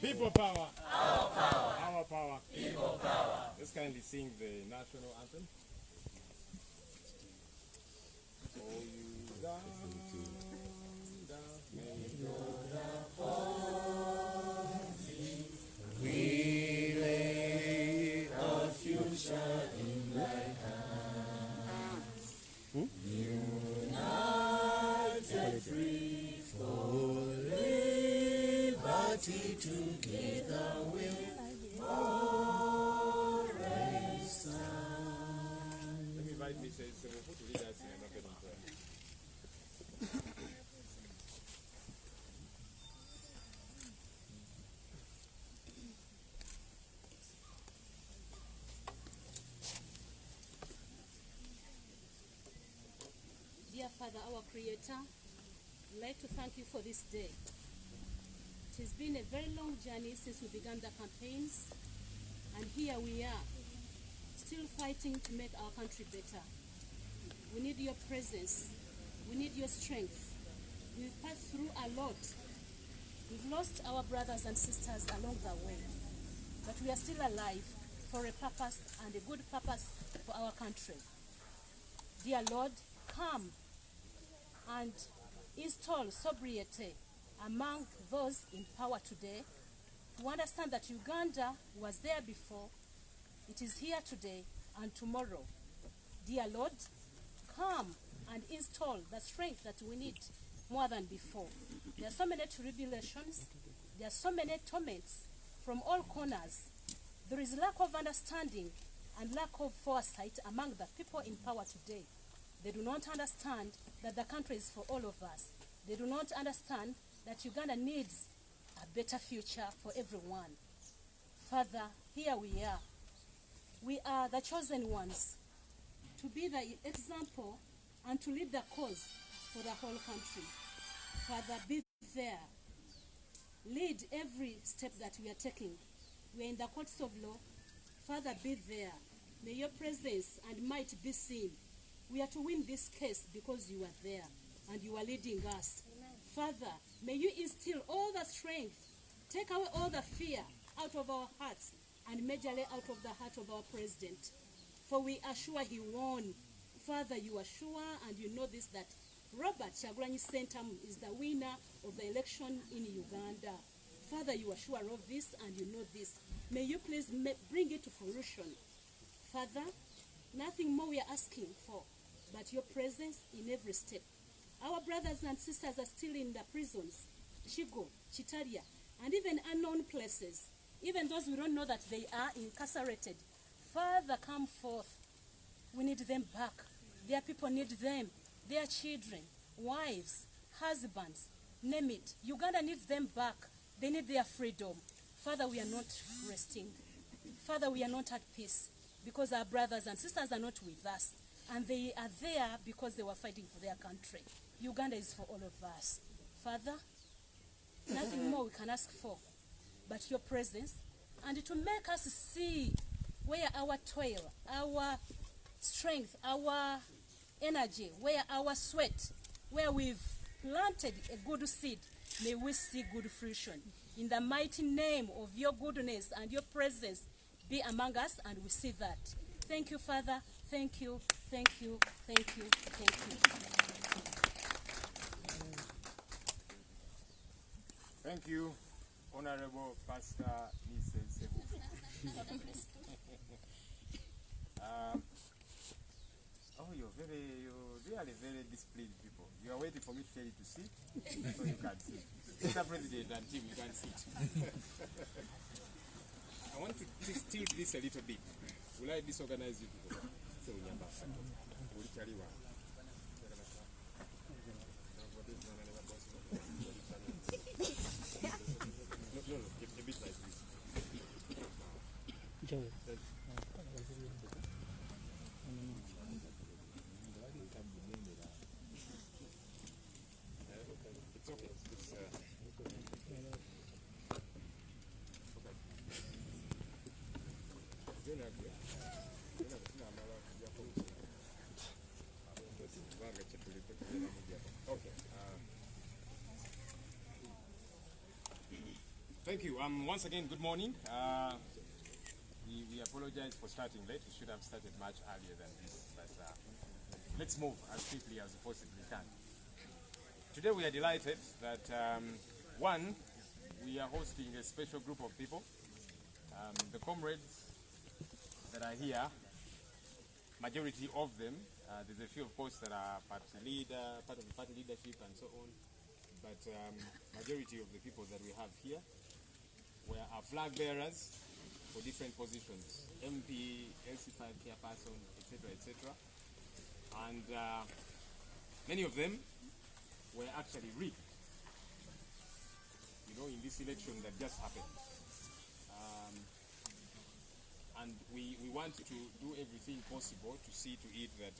People power. Our power. Our power. People power. Let's kindly sing the national anthem. Oh, you down, may We lay our future in thy hands. United free for liberty, together we'll always stand. Let me invite Mrs. Sewofu to lead us in an opening prayer. Dear Father, our Creator, I'd like to thank you for this day. It has been a very long journey since we began the campaigns, and here we are, still fighting to make our country better. We need your presence. We need your strength. We've passed through a lot. We've lost our brothers and sisters along the way, but we are still alive for a purpose and a good purpose for our country. Dear Lord, come and install sobriety among those in power today, to understand that Uganda was there before, it is here today and tomorrow. Dear Lord, come and install the strength that we need more than before. There are so many tribulations, there are so many torments from all corners. There is lack of understanding and lack of foresight among the people in power today. They do not understand that the country is for all of us. They do not understand that Uganda needs a better future for everyone. Father, here we are. We are the chosen ones to be the example and to lead the cause for the whole country. Father, be there. Lead every step that we are taking. We are in the courts of law. Father, be there. May your presence and might be seen. We are to win this case because you are there and you are leading us. Amen. Father, may you instill all the strength, take away all the fear out of our hearts and majorly out of the heart of our president. For we are sure he won. Father, you are sure and you know this, that Robert Kyagulanyi Ssentamu is the winner of the election in Uganda. Father, you are sure of this and you know this. May you please bring it to fruition. Father, nothing more we are asking for but your presence in every step. Our brothers and sisters are still in the prisons, Chigo, Chitaria, and even unknown places. Even those we don't know that they are incarcerated. Father, come forth. We need them back. Their people need them. Their children, wives, husbands, name it. Uganda needs them back. They need their freedom. Father, we are not resting. Father, we are not at peace because our brothers and sisters are not with us. And they are there because they were fighting for their country. Uganda is for all of us. Father, nothing more we can ask for but your presence and to make us see where our toil, our strength, our energy, where our sweat, where we've planted a good seed, may we see good fruition. In the mighty name of your goodness and your presence be among us, and we see that. Thank you, Father. Thank you, thank you, thank you, thank you. Thank you, Honorable Pastor Mrs. Sewofu. You're really very disciplined people. You are waiting for me to tell you to sit, so you can sit. Mr. President and team, you can sit. I want to tilt this a little bit. Will I disorganize you people? So we are back. No, a bit like this. It's okay. Okay. Thank you. Once again, good morning. We apologize for starting late. We should have started much earlier than this, but let's move as quickly as we possibly can. Today we are delighted that, one, we are hosting a special group of people. The comrades that are here, majority of them, there's a few of course that are part of the party leadership and so on, but majority of the people that we have here are flag bearers for different positions, MP, LC5 chairperson, etc., etc. And many of them were actually rigged, in this election that just happened. And we want to do everything possible to see to it that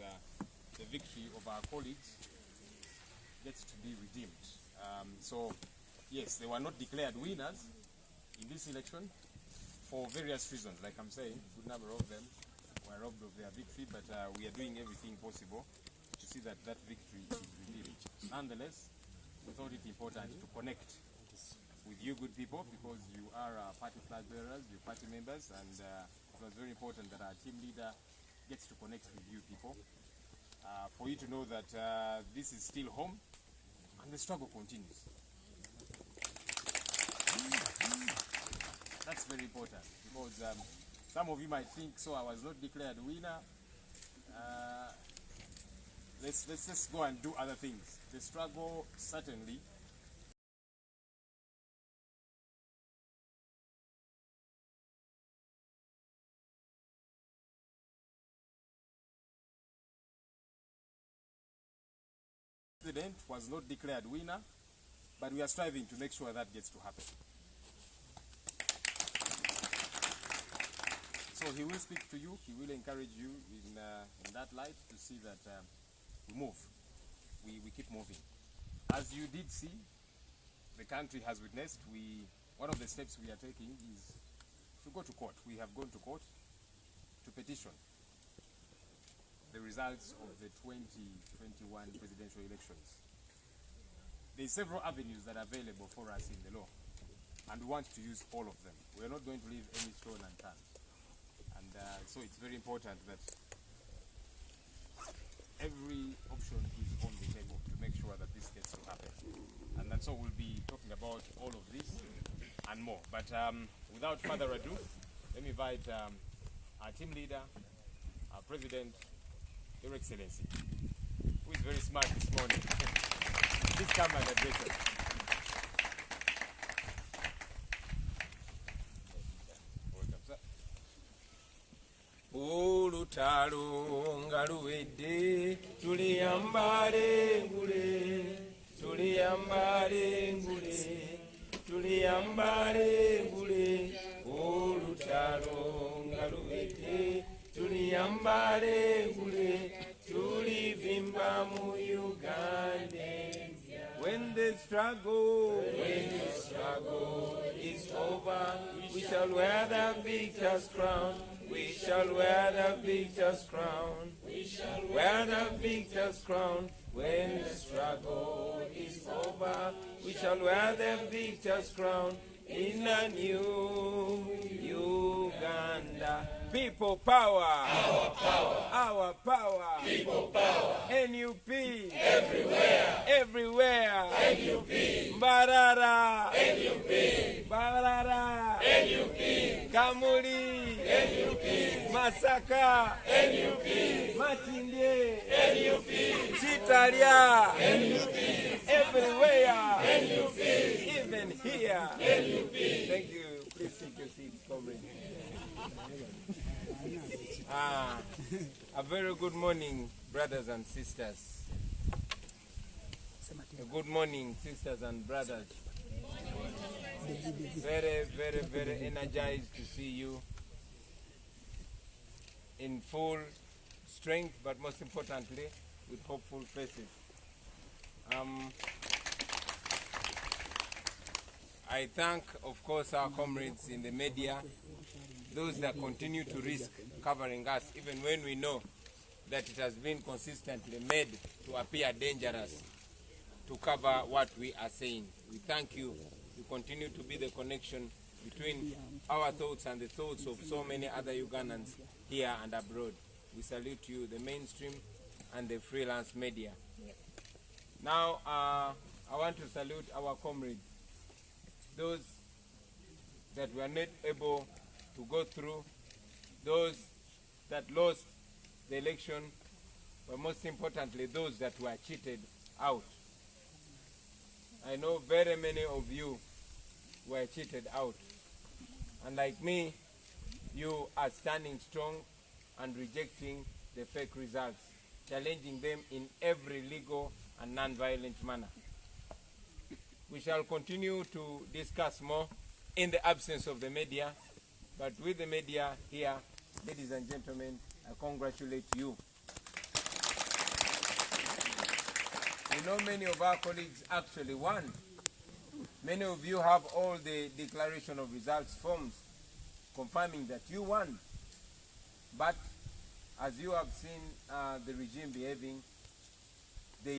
the victory of our colleagues gets to be redeemed. So, yes, they were not declared winners in this election for various reasons. Like I'm saying, a good number of them were robbed of their victory, but we are doing everything possible to see that that victory is redeemed. Nonetheless, we thought it important to connect with you good people because you are party flag bearers, you're party members, and it was very important that our team leader gets to connect with you people for you to know that this is still home and the struggle continues. That's very important because some of you might think, so I was not declared winner. Let's just go and do other things. The struggle certainly president was not declared winner, but we are striving to make sure that gets to happen. So he will speak to you, he will encourage you in that light to see that we move, we keep moving. As you did see, the country has witnessed, one of the steps we are taking is to go to court. We have gone to court to petition the results of the 2021 presidential elections. There are several avenues that are available for us in the law, and we want to use all of them. We are not going to leave any stone unturned. And so it's very important that every option is on the table to make sure that this gets to happen. And so we'll be talking about all of this and more. But without further ado, let me invite our team leader, our president, Your Excellency, who is very smart this morning. Please come and address us. Welcome, sir. Olutalo nga luwedde tuliyambale ngule, tuliyambale ngule, tuliyambale ngule. Olutalo nga luwedde tuliyambale ngule, tulivimba mu Uganda. When the struggle is over, we shall wear the victor's crown. We shall wear the victor's crown. We shall wear the victor's crown. When the struggle is over, we shall wear the victor's crown in a new Uganda. People power. Our power. Our power. People power. NUP. Everywhere. Everywhere. NUP. Mbarara. NUP. Mbarara. NUP. Kamuli. NUP. Masaka. NUP. Matinde. NUP. Chitalia. NUP. Everywhere. NUP. Even here. NUP. Thank you. Please take your seats, comrade. A very good morning, brothers and sisters. A good morning, sisters and brothers. Very, very, very energized to see you in full strength, but most importantly, with hopeful faces. I thank, of course, our comrades in the media, those that continue to risk covering us, even when we know that it has been consistently made to appear dangerous to cover what we are saying. We thank you You continue to be the connection between our thoughts and the thoughts of so many other Ugandans here and abroad. We salute you, the mainstream and the freelance media. Now, I want to salute our comrades, those that were not able to go through, those that lost the election, but most importantly, those that were cheated out. I know very many of you were cheated out. And like me, you are standing strong and rejecting the fake results, challenging them in every legal and non-violent manner. We shall continue to discuss more in the absence of the media, but with the media here, ladies and gentlemen, I congratulate you. We know many of our colleagues actually won. Many of you have all the declaration of results forms confirming that you won. But as you have seen the regime behaving, they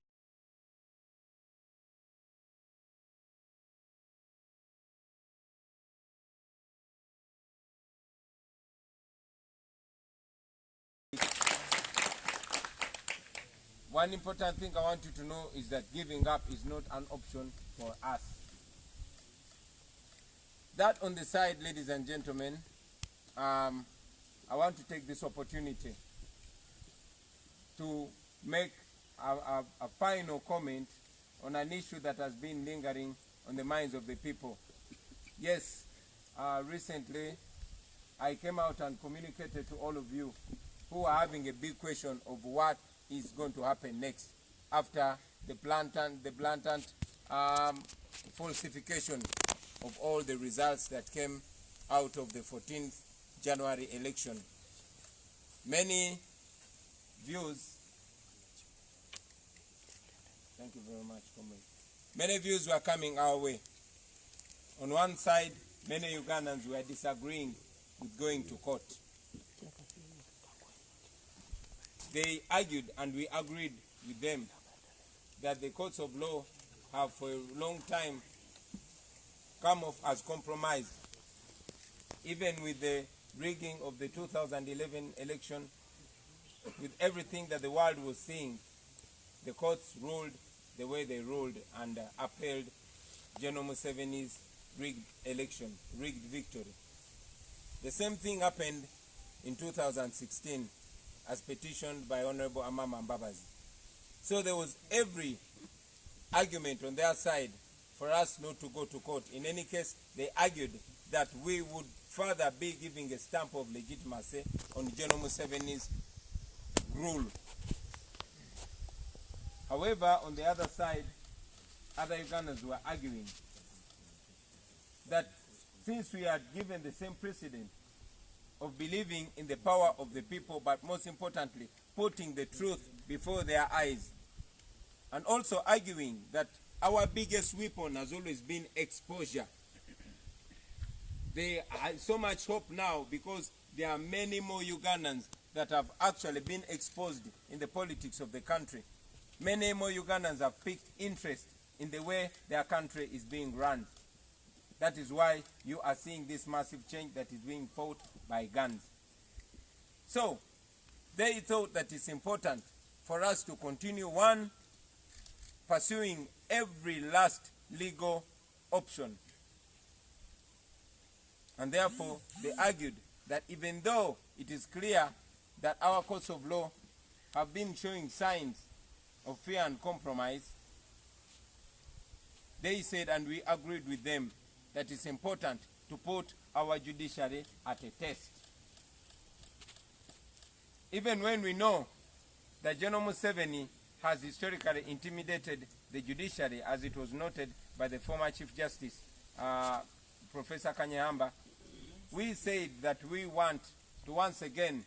one important thing I want you to know is that giving up is not an option for us. That on the side, ladies and gentlemen, I want to take this opportunity to make a final comment on an issue that has been lingering on the minds of the people. Yes, recently I came out and communicated to all of you who are having a big question of what is going to happen next after the blatant falsification of all the results that came out of the 14th January election. Many views, thank you very much, comrade. Many views were coming our way. On one side, many Ugandans were disagreeing with going to court. They argued, and we agreed with them, that the courts of law have for a long time come off as compromised. Even with the rigging of the 2011 election, with everything that the world was seeing, the courts ruled the way they ruled and upheld General Museveni's rigged election, rigged victory. The same thing happened in 2016 as petitioned by Honorable Amama Mbabazi. So there was every argument on their side for us not to go to court. In any case, they argued that we would further be giving a stamp of legitimacy on General Museveni's rule. However, on the other side, other Ugandans were arguing that since we had given the same precedent of believing in the power of the people, but most importantly, putting the truth before their eyes, and also arguing that our biggest weapon has always been exposure. There is so much hope now because there are many more Ugandans that have actually been exposed in the politics of the country. Many more Ugandans have picked interest in the way their country is being run. That is why you are seeing this massive change that is being fought by guns. So, they thought that it's important for us to continue, one, pursuing every last legal option. And therefore, they argued that even though it is clear that our courts of law have been showing signs of fear and compromise, they said, and we agreed with them, that it's important to put our judiciary at a test. Even when we know that General Museveni has historically intimidated the judiciary, as it was noted by the former Chief Justice, Professor Kanyehamba, we said that we want to once again,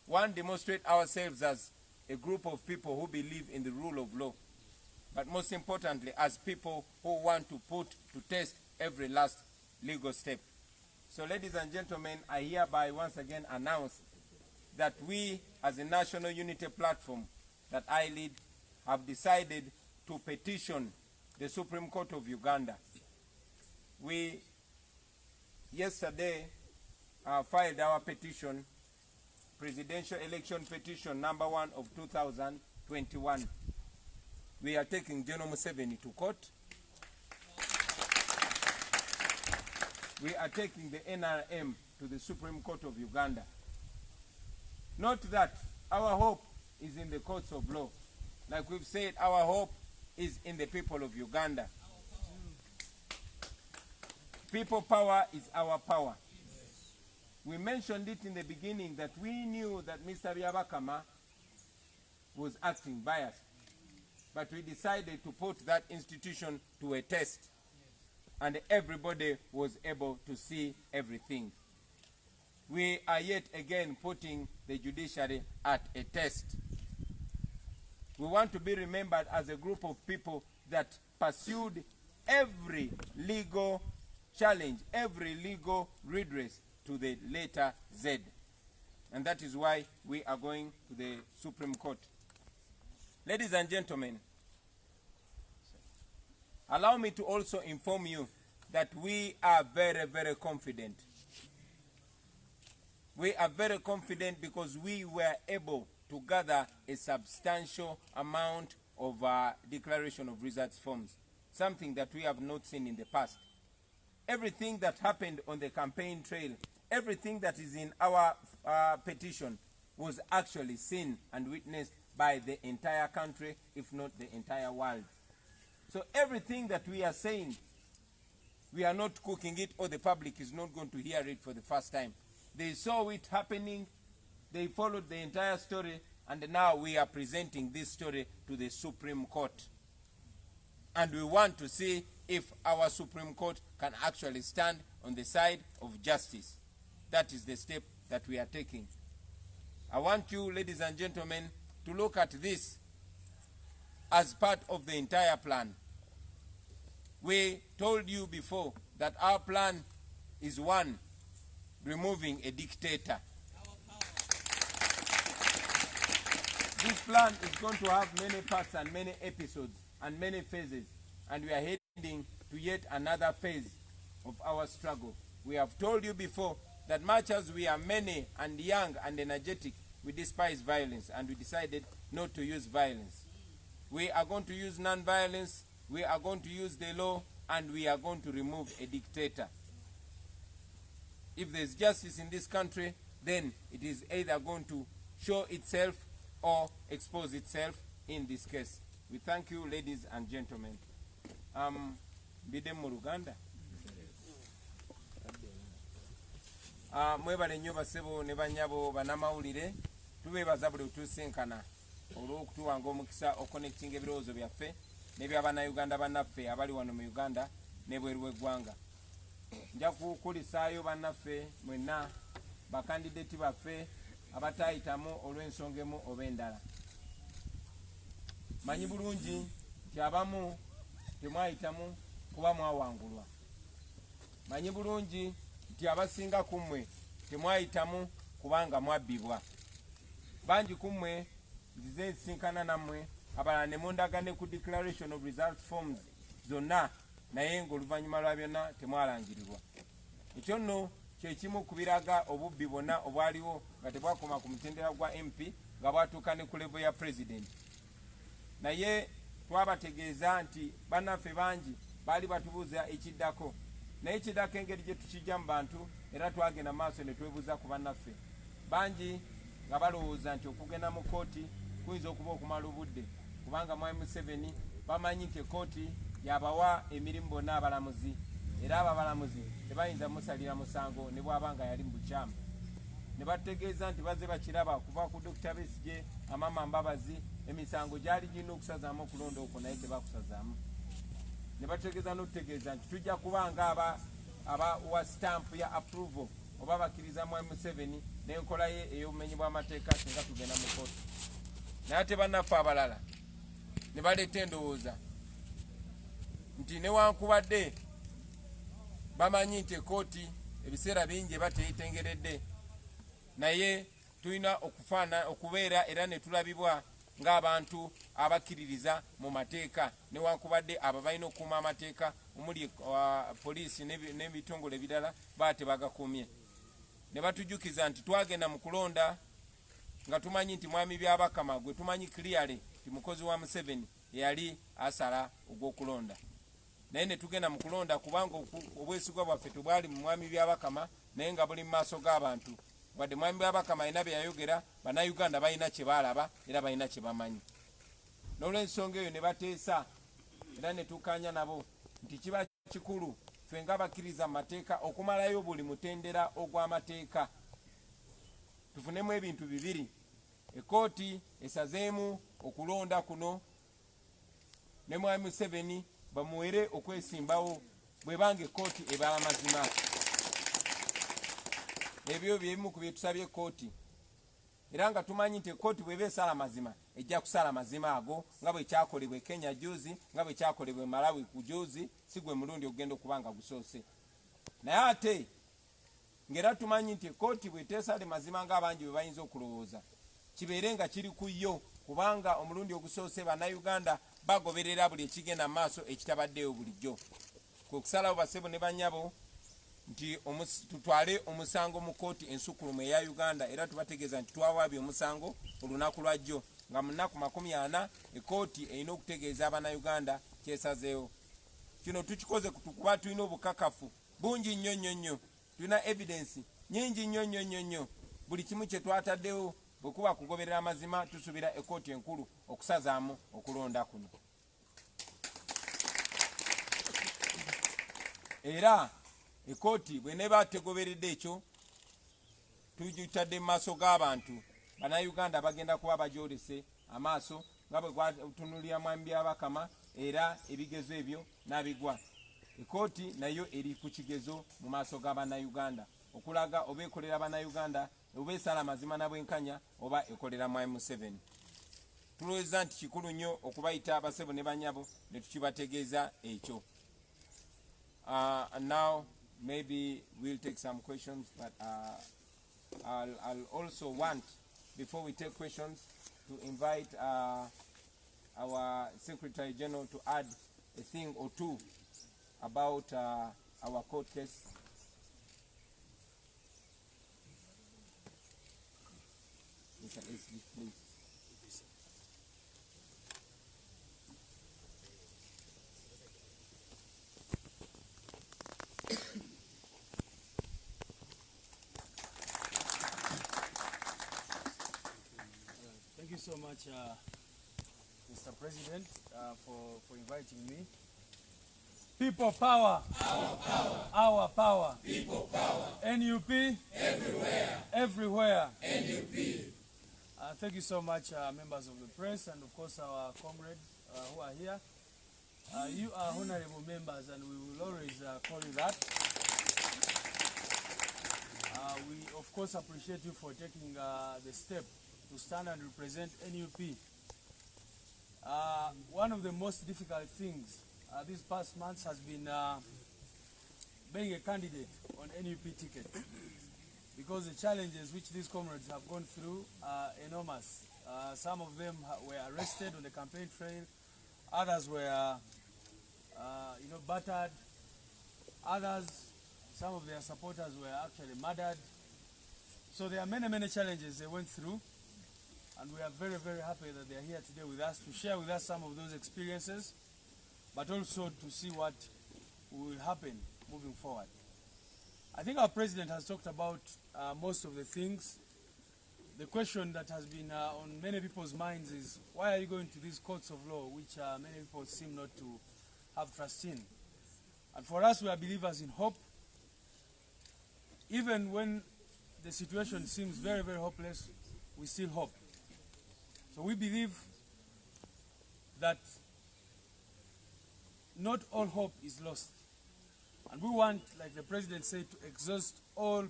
one, demonstrate ourselves as a group of people who believe in the rule of law, but most importantly, as people who want to put to test every last legal step. So, ladies and gentlemen, I hereby once again announce that we, as a National Unity Platform that I lead, have decided to petition the Supreme Court of Uganda we yesterday filed our petition, presidential election petition number 1 of 2021. We are taking General Museveni to court. We are taking the NRM to the Supreme Court of Uganda. Note that our hope is in the courts of law. Like we've said, our hope is in the people of Uganda. People power is our power. We mentioned it in the beginning that we knew that Mr. Byabakama was acting biased. But we decided to put that institution to a test. And everybody was able to see everything. We are yet again putting the judiciary at a test. We want to be remembered as a group of people that pursued every legal challenge, every legal redress to the letter Z. And that is why we are going to the Supreme Court. Ladies and gentlemen, allow me to also inform you that we are very, very confident. We are very confident because we were able to gather a substantial amount of declaration of results forms, something that we have not seen in the past. Everything that happened on the campaign trail, everything that is in our petition was actually seen and witnessed by the entire country, if not the entire world. So everything that we are saying, we are not cooking it, or the public is not going to hear it for the first time. They saw it happening, they followed the entire story, and now we are presenting this story to the Supreme Court. And we want to see if our Supreme Court can actually stand on the side of justice. That is the step that we are taking. I want you, ladies and gentlemen, to look at this as part of the entire plan. We told you before that our plan is one, removing a dictator. This plan is going to have many parts and many episodes and many phases, and we are heading to yet another phase of our struggle. We have told you before that much as we are many and young and energetic, we despise violence, and we decided not to use violence. We are going to use non-violence, we are going to use the law, and we are going to remove a dictator. If there's justice in this country, then it is either going to show itself or expose itself in this case. We thank you, ladies and gentlemen. Bide mu Luganda. Mwebale nnyo basebo ne banyabo banamawulire, tubeebaza buli tusinkana olw'okutuwanga omukisa okonectinga ebirowoozo byaffe n'eby'abannayuganda bannaffe abali wano mu Uganda n'ebweru w'eggwanga. Nja kukulisaayo bannaffe mwenna bakandideti baffe abataayitamu olw'ensonga emu oba endala. Manyi bulungi nti abamu temwayitamu kuba mwawangulwa. Manyi bulungi nti abasinga ku mmwe temwayitamu kubanga mwabbibwa. Bangi ku mmwe nzize nsinkana nammwe, abalala ne mundagane ku declaration of results forms zonna, naye ng'oluvannyuma lwa byonna temwalangirirwa. Ekyo nno kye kimu ku biraga obubbi bwonna obwaliwo nga tebwakoma ku mutendera gwa MP nga bwatuuka ne ku level ya president. Naye twabategeeza nti bannaffe bangi baali batubuuza ekiddako, naye ekiddako engeri gye tukijja mu bantu, era twagenda maaso ne twebuuza ku bannaffe bangi nga balowooza nti okugenda mu kooti kuyinza okuba okumala obudde, kubanga Mwami Museveni bamanyi nti ekooti yabawa emirimu bonna abalamuzi, era abo abalamuzi tebayinza musalira musango ne bw'abanga yali mu bukyamu. Ne bategeeza nti bazze bakiraba kuva ku Dr. Besigye, Amama Mbabazi, emisango gyali girina okusazaamu okulonda okwo naye tebakusazaamu. Ne bategeeza n'okutegeeza nti tujja kubanga abawa stamp ya approval oba bakkiriza Mwami Museveni n'enkola ye ey'obumenyi bw'amateeka singa tugenda mu kooti. Naye ate bannaffe abalala ne baleeta endowooza nti newankubadde bamanyi nti ekooti ebiseera bingi eba teyitengeredde, naye tulina okubeera era ne tulabibwa ng'abantu abakkiririza mu mateeka newankubadde abo balina okukuuma amateeka omuli poliisi n'ebitongole ebirala baba tebagakuumye. Ne batujjukiza nti twagenda mu kulonda nga tumanyi nti mwami Byabakama gwe tumanyi clearly ti mukozi wa Museveni yali asala ogw'okulonda, naye ne tugenda mu kulonda kubanga obwesigwa bwaffe tebwali mu mwami Byabakama naye nga buli mu maaso g'abantu. Wadde mwami Byabakama alina bye yayogera, bannayuganda balina kye baalaba era balina kye bamanyi. N'olw'ensonga eyo ne bateesa era ne tukkaanya nabo nti kiba kikulu ffe nga bakkiriza mu mateeka okumalayo buli mutendera ogw'amateeka. Tufunemu ebintu bibiri: ekooti esazeemu okulonda kuno ne mwami Museveni bamuwere okwesimbawo bwebanga ekooti ebala mazima. Ebyo byebimu ku byetusabye ekooti, era nga tumanyi nti ekooti bweba esala mazima ejja kusala mazima ago nga bwe kyakolebwa e Kenya juzi, nga bwe kyakolebwa e Malawi ku juzi, si gwe mulundi ogenda okuba nga gusoose. Naye ate ng'era tumanyi nti ekooti bw'eteesale mazima ng'abangi bwe bayinza okulowooza, kibeere nga kiri ku yo, kubanga omulundi ogusoose bannayuganda bagoberera buli ekigenda mu maaso ekitabaddeyo bulijjo. Kwe kusalawo bassebo ne bannyabo nti tutwale omusango mu kooti ensukulumu eya Uganda, era tubategeeza nti twawaabye omusango olunaku lwajjo nga mu nnaku 40 ekooti erina okutegeeza abannayuganda kyesazeewo. Kino tukikoze kuba tulina obukakafu bungi nnyo nnyo nnyo, tulina evidensi nyingi nnyo nnyo nnyo nnyo. Buli kimu kye twataddewo bwe kuba kugoberera amazima, tusuubira ekooti enkulu okusazaamu okulonda kuno. Era ekooti bw'eneba tegoberedde ekyo, tugitadde mu maaso g'abantu. Bannayuganda bagenda kuba bagyolese amaaso nga bwe gwatunulira mwami Byabakama, era ebigezo ebyo n'abigwa. Ekooti nayo eri ku kigezo mu maaso g'abannayuganda okulaga oba ekolera bannayuganda oba esala mazima na bwenkanya oba ekolera mwami Museveni. Tulowooza nti kikulu nnyo okubayita abassebo ne bannyabo ne tukibategeeza ekyo. And now maybe we'll take some questions, but I'll also want, before we take questions, to invite our Secretary General to add a thing or two about our court case. Mr. SG, please. Thank you so much, Mr. President, for inviting me. People power. Our power. Our power. People power. NUP. Everywhere. Everywhere. NUP. Thank you so much, members of the press, and of course our comrades who are here. You are honorable members, and we will always call you that. We of course appreciate you for taking the step to stand and represent NUP. One of the most difficult things these past months has been being a candidate on NUP ticket, because the challenges which these comrades have gone through are enormous. Some of them were arrested on the campaign trail, others were battered, others, some of their supporters were actually murdered. So there are many challenges they went through, and we are very, very happy that they are here today with us to share with us some of those experiences, but also to see what will happen moving forward. I think our president has talked about most of the things. The question that has been on many people's minds is, why are you going to these courts of law, which many people seem not to have trust in? And for us, we are believers in hope. Even when the situation seems very, very hopeless, we still hope. So we believe that not all hope is lost. And we want, like the president said, to exhaust all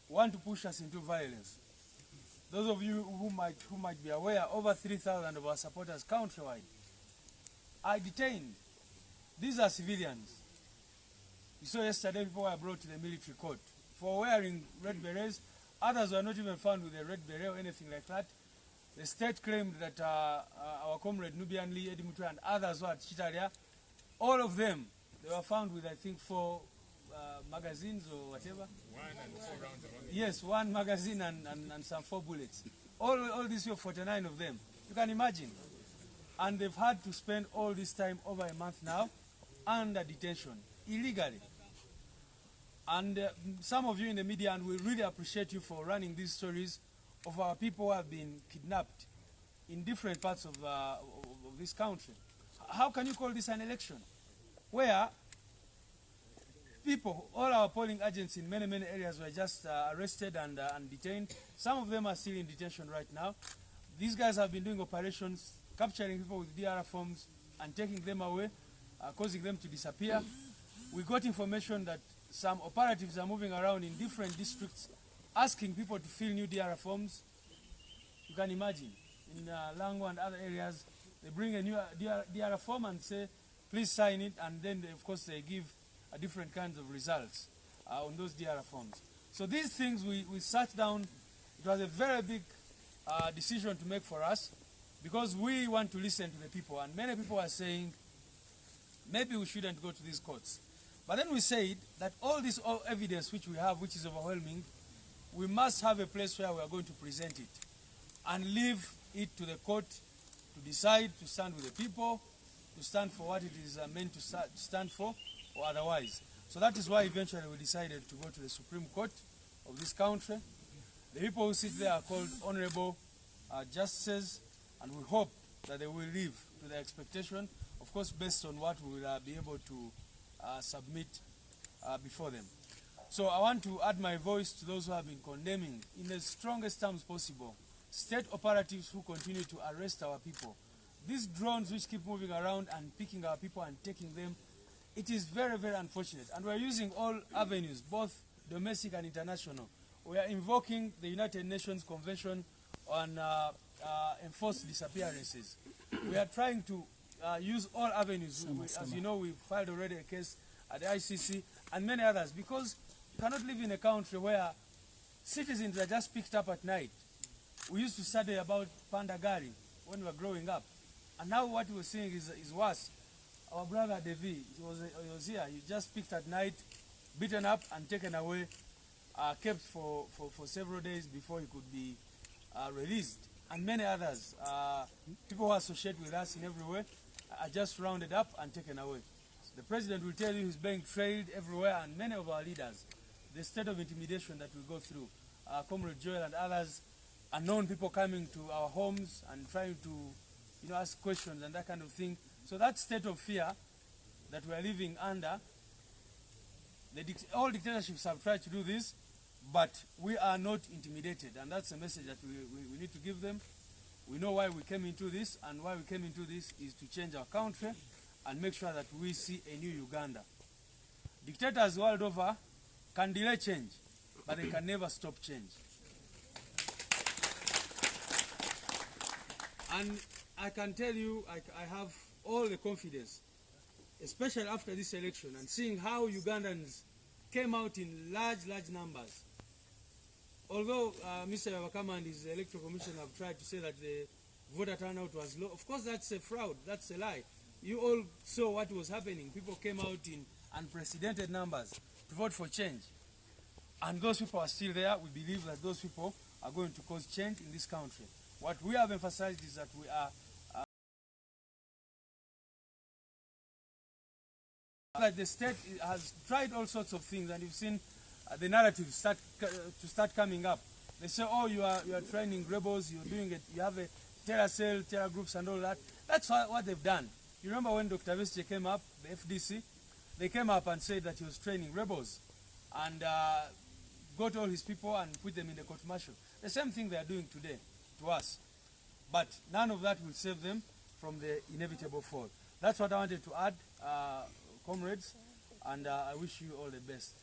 want to push us into violence. Those of you who might be aware, over 3,000 of our supporters countrywide are detained. These are civilians. You saw yesterday people were brought to the military court for wearing red berets. Others were not even found with a red beret or anything like that. The state claimed that our comrade Nubian Lee, Eddie Mutu, and others were at Chitaria. All of them, they were found with, I think, 4 magazines or whatever. 1 and 4 rounds around. Yes, 1 magazine and some 4 bullets. All these were 49 of them. You can imagine. And they've had to spend all this time, over a month now, under detention, illegally. And some of you in the media, and we really appreciate you for running these stories of our people who have been kidnapped in different parts of this country. How can you call this an election? Where people, all our polling agents in many areas were just arrested and detained. Some of them are still in detention right now. These guys have been doing operations, capturing people with DR forms and taking them away, causing them to disappear. We got information that some operatives are moving around in different districts, asking people to fill new DR forms. You can imagine, in Lango and other areas, they bring a new DR form and say, please sign it, and then of course they give different kinds of results on those DR forms. So these things we sat down. It was a very big decision to make for us, because we want to listen to the people, and many people are saying maybe we shouldn't go to these courts. But then we said that all this evidence which we have, which is overwhelming, we must have a place where we are going to present it and leave it to the court to decide to stand with the people, to stand for what it is meant to stand for, or otherwise. So that is why eventually we decided to go to the Supreme Court of this country. The people who sit there are called honorable justices, and we hope that they will live to their expectation, of course based on what we will be able to submit before them. So I want to add my voice to those who have been condemning in the strongest terms possible state operatives who continue to arrest our people. These drones which keep moving around and picking our people and taking them, it is very unfortunate. And we're using all avenues, both domestic and international. We are invoking the United Nations Convention on Enforced Disappearances. We are trying to use all avenues. As you know, we've filed already a case at the ICC and many others, because you cannot live in a country where citizens are just picked up at night. We used to study about Pandagari when we were growing up, and now what we're seeing is worse. Our brother Devi, he was here, he just picked at night, beaten up and taken away, kept for several days before he could be released. And many others, people who associate with us in every way, are just rounded up and taken away. The president will tell you he's being trailed everywhere, and many of our leaders, the state of intimidation that we go through, Comrade Joel and others, unknown people coming to our homes and trying to ask questions and that kind of thing. So that state of fear that we are living under, all dictatorships have tried to do this, but we are not intimidated, and that's a message that we need to give them. We know why we came into this, and why we came into this is to change our country and make sure that we see a new Uganda. Dictators world over can delay change, but they can never stop change. And I can tell you, I have all the confidence, especially after this election, and seeing how Ugandans came out in large numbers. Although Mr. Yabakama and his electoral commission have tried to say that the voter turnout was low, of course that's a fraud, that's a lie. You all saw what was happening. People came out in unprecedented numbers to vote for change. And those people are still there. We believe that those people are going to cause change in this country. What we have emphasized is that we are like the state has tried all sorts of things, and you've seen the narrative start coming up. They say, oh, you are training rebels, you're doing it, you have a terror cell, terror groups and all that. That's what they've done. You remember when Dr. Vesche came up, the FDC, they came up and said that he was training rebels, and got all his people and put them in the court martial. The same thing they are doing today to us. But none of that will save them from the inevitable fall. That's what I wanted to add, comrades, and I wish you all the best.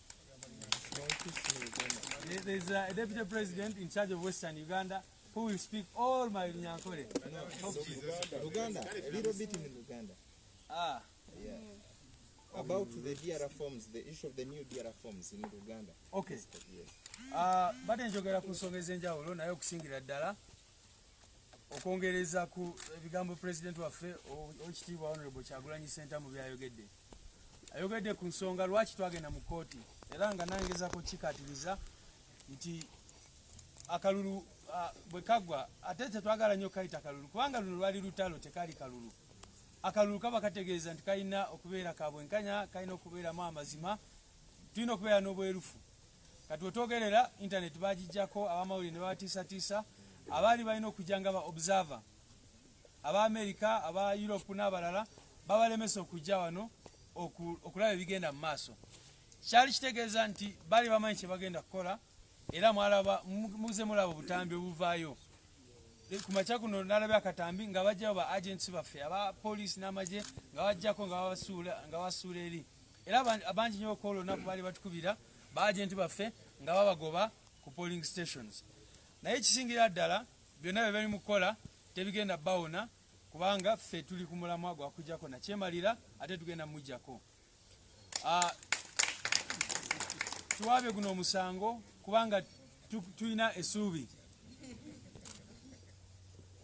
There's a deputy president in charge of Western Uganda who will speak all my Nyankore. Uganda, a little bit in Uganda. Ah. Yeah. About the DRA forms, the issue of the new DRA forms in Uganda. Okay. Yes. Bade njogera ku nsonga ez'enjawulo naye okusingira ddala okwongereza ku ebigambo President waffe Oweekitiibwa Honorable Kyagulanyi Ssentamu byayogedde. Ayogedde ku nsonga lwaki twagenda mu kkooti era nga nangezaako kikatiriza nti akalulu bwe kaggwa ate tetwagala nnyo kayita kalulu kubanga luno lwali lutalo tekaali kalulu. Akalulu kaba kategeeza nti kalina okubeera kabwenkanya, kalina okubeeramu amazima, tulina okubeera n'obwerufu. Kati wetwogerera internet bagijjako abamawulire ne babatiisatiisa abaali balina okujja nga ba observer aba America aba Europe n'abalala babalemesa okujja wano okulaba ebigenda mu maaso. Kyali kitegeeza nti bali bamanyi kye bagenda kukola era muze mulaba obutambi obuvaayo. Ku makya kuno nalabye akatambi nga bajjayo ba agents baffe aba police n'amagye nga bajjako nga basuula eri. Era abangi nnyo okwola olunaku baali batukubira ba agent baffe nga babagoba ku polling stations. Naye kisingira ddala byonna bye bali mu kukola tebigenda bawona kubanga ffe tuli ku mulamwa gwa kujjako na kyemalira ate tugenda mujjako. Tuwabye guno omusango kubanga tulina essuubi.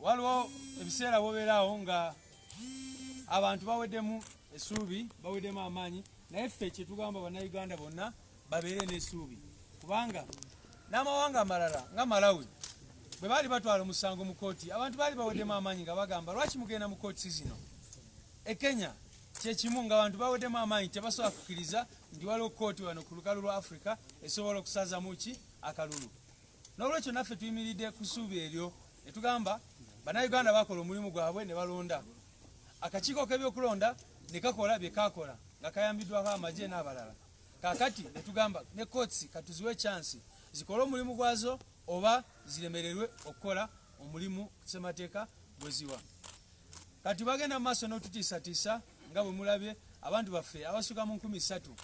Waliwo ebiseera bobeeraawo nga abantu baweddemu essuubi, baweddemu amaanyi, naye ffe kye tugamba bannayuganda bonna babeere n'essuubi kubanga n'amawanga amalala nga Malawi bwe baali batwala omusango mu kkooti abantu baali baweddemu amaanyi nga bagamba lwaki mugenda mu kkooti zino. Kenya kye kimu nga abantu baweddemu amaanyi tebasobola kukkiriza nti waliwo kkooti wano ku lukalu lwa Africa esobola okusazamu ki akalulu. N'olwekyo naffe tuyimiridde ku ssuubi eryo ne tugamba bannayuganda bakola omulimu gwabwe ne balonda. Akakiiko k'ebyokulonda ne kakola bye kakola nga kayambiddwako amagye n'abalala. Kaakati ne tugamba ne kkooti katuziwe chansi zikole omulimu gwazo oba ziremererwe okukola omulimu ssemateeka bwe ziwa. Kati bagenda mu maaso n'otutiisatiisa nga bwe mulabye abantu baffe abasuka mu 3,000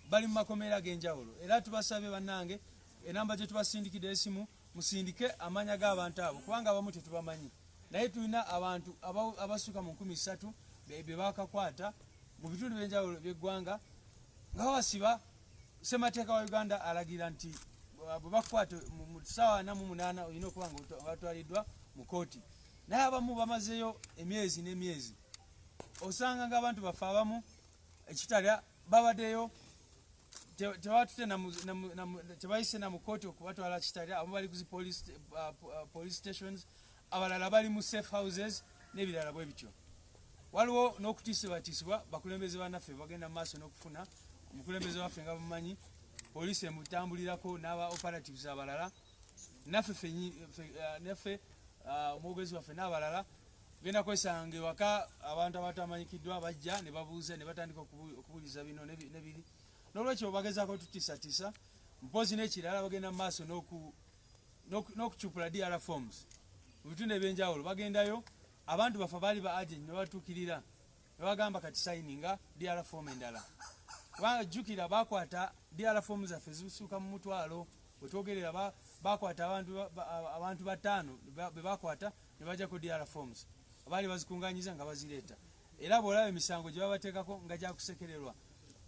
bali mu makomera ag'enjawulo era tubasabye bannange enamba gye tubasindikidde esimu musindike amanya g'abantu abo kubanga abamu tetubamanyi naye tulina abantu abasuka mu 3,000 be bakakwata mu bitundu by'enjawulo by'eggwanga nga basiba ssemateeka wa Uganda alagira nti bwe bakwata mu ssaawa 48 olina okuba nga batwaliddwa mu kkooti. Naye abamu bamazeeyo emyezi n'emyezi. Osanga ng'abantu baffe abamu ekitalya babaddeyo tebayise na mu kkooti okubatwala kitalya, abamu bali ku police stations, abalala bali mu safe houses n'ebirala bwe bityo. Waliwo n'okutiisibwatiisibwa bakulembeze bannaffe bagenda mu maaso n'okufuna omukulembeze waffe nga bamumanyi poliisi emutambulirako n'aba operatives abalala naffe omwogezi waffe n'abalala genda kwesanga ewaka abantu abatamanyikiddwa bajja ne babuuza ne batandika okubuuliza bino nebiri. N'olwekyo bagezaako tutiisatiisa mpozi n'ekirala bagenda mu maaso n'okucupula DRA forms mu bitundu ebyenjawulo. Bagendayo abantu baffe baali ba agent ne batuukirira ne bagamba kati sayininga DRA form endala. Kubanga jjukira bakwata DRA form zaffe zisuuka mu 1,000 bwe twogerera bakwata abantu 5 be bakwata ne bajjako DRA forms abaali bazikunganyiza nga bazireeta. Era bw'olaba emisango gye babateekako nga gyakusekererwa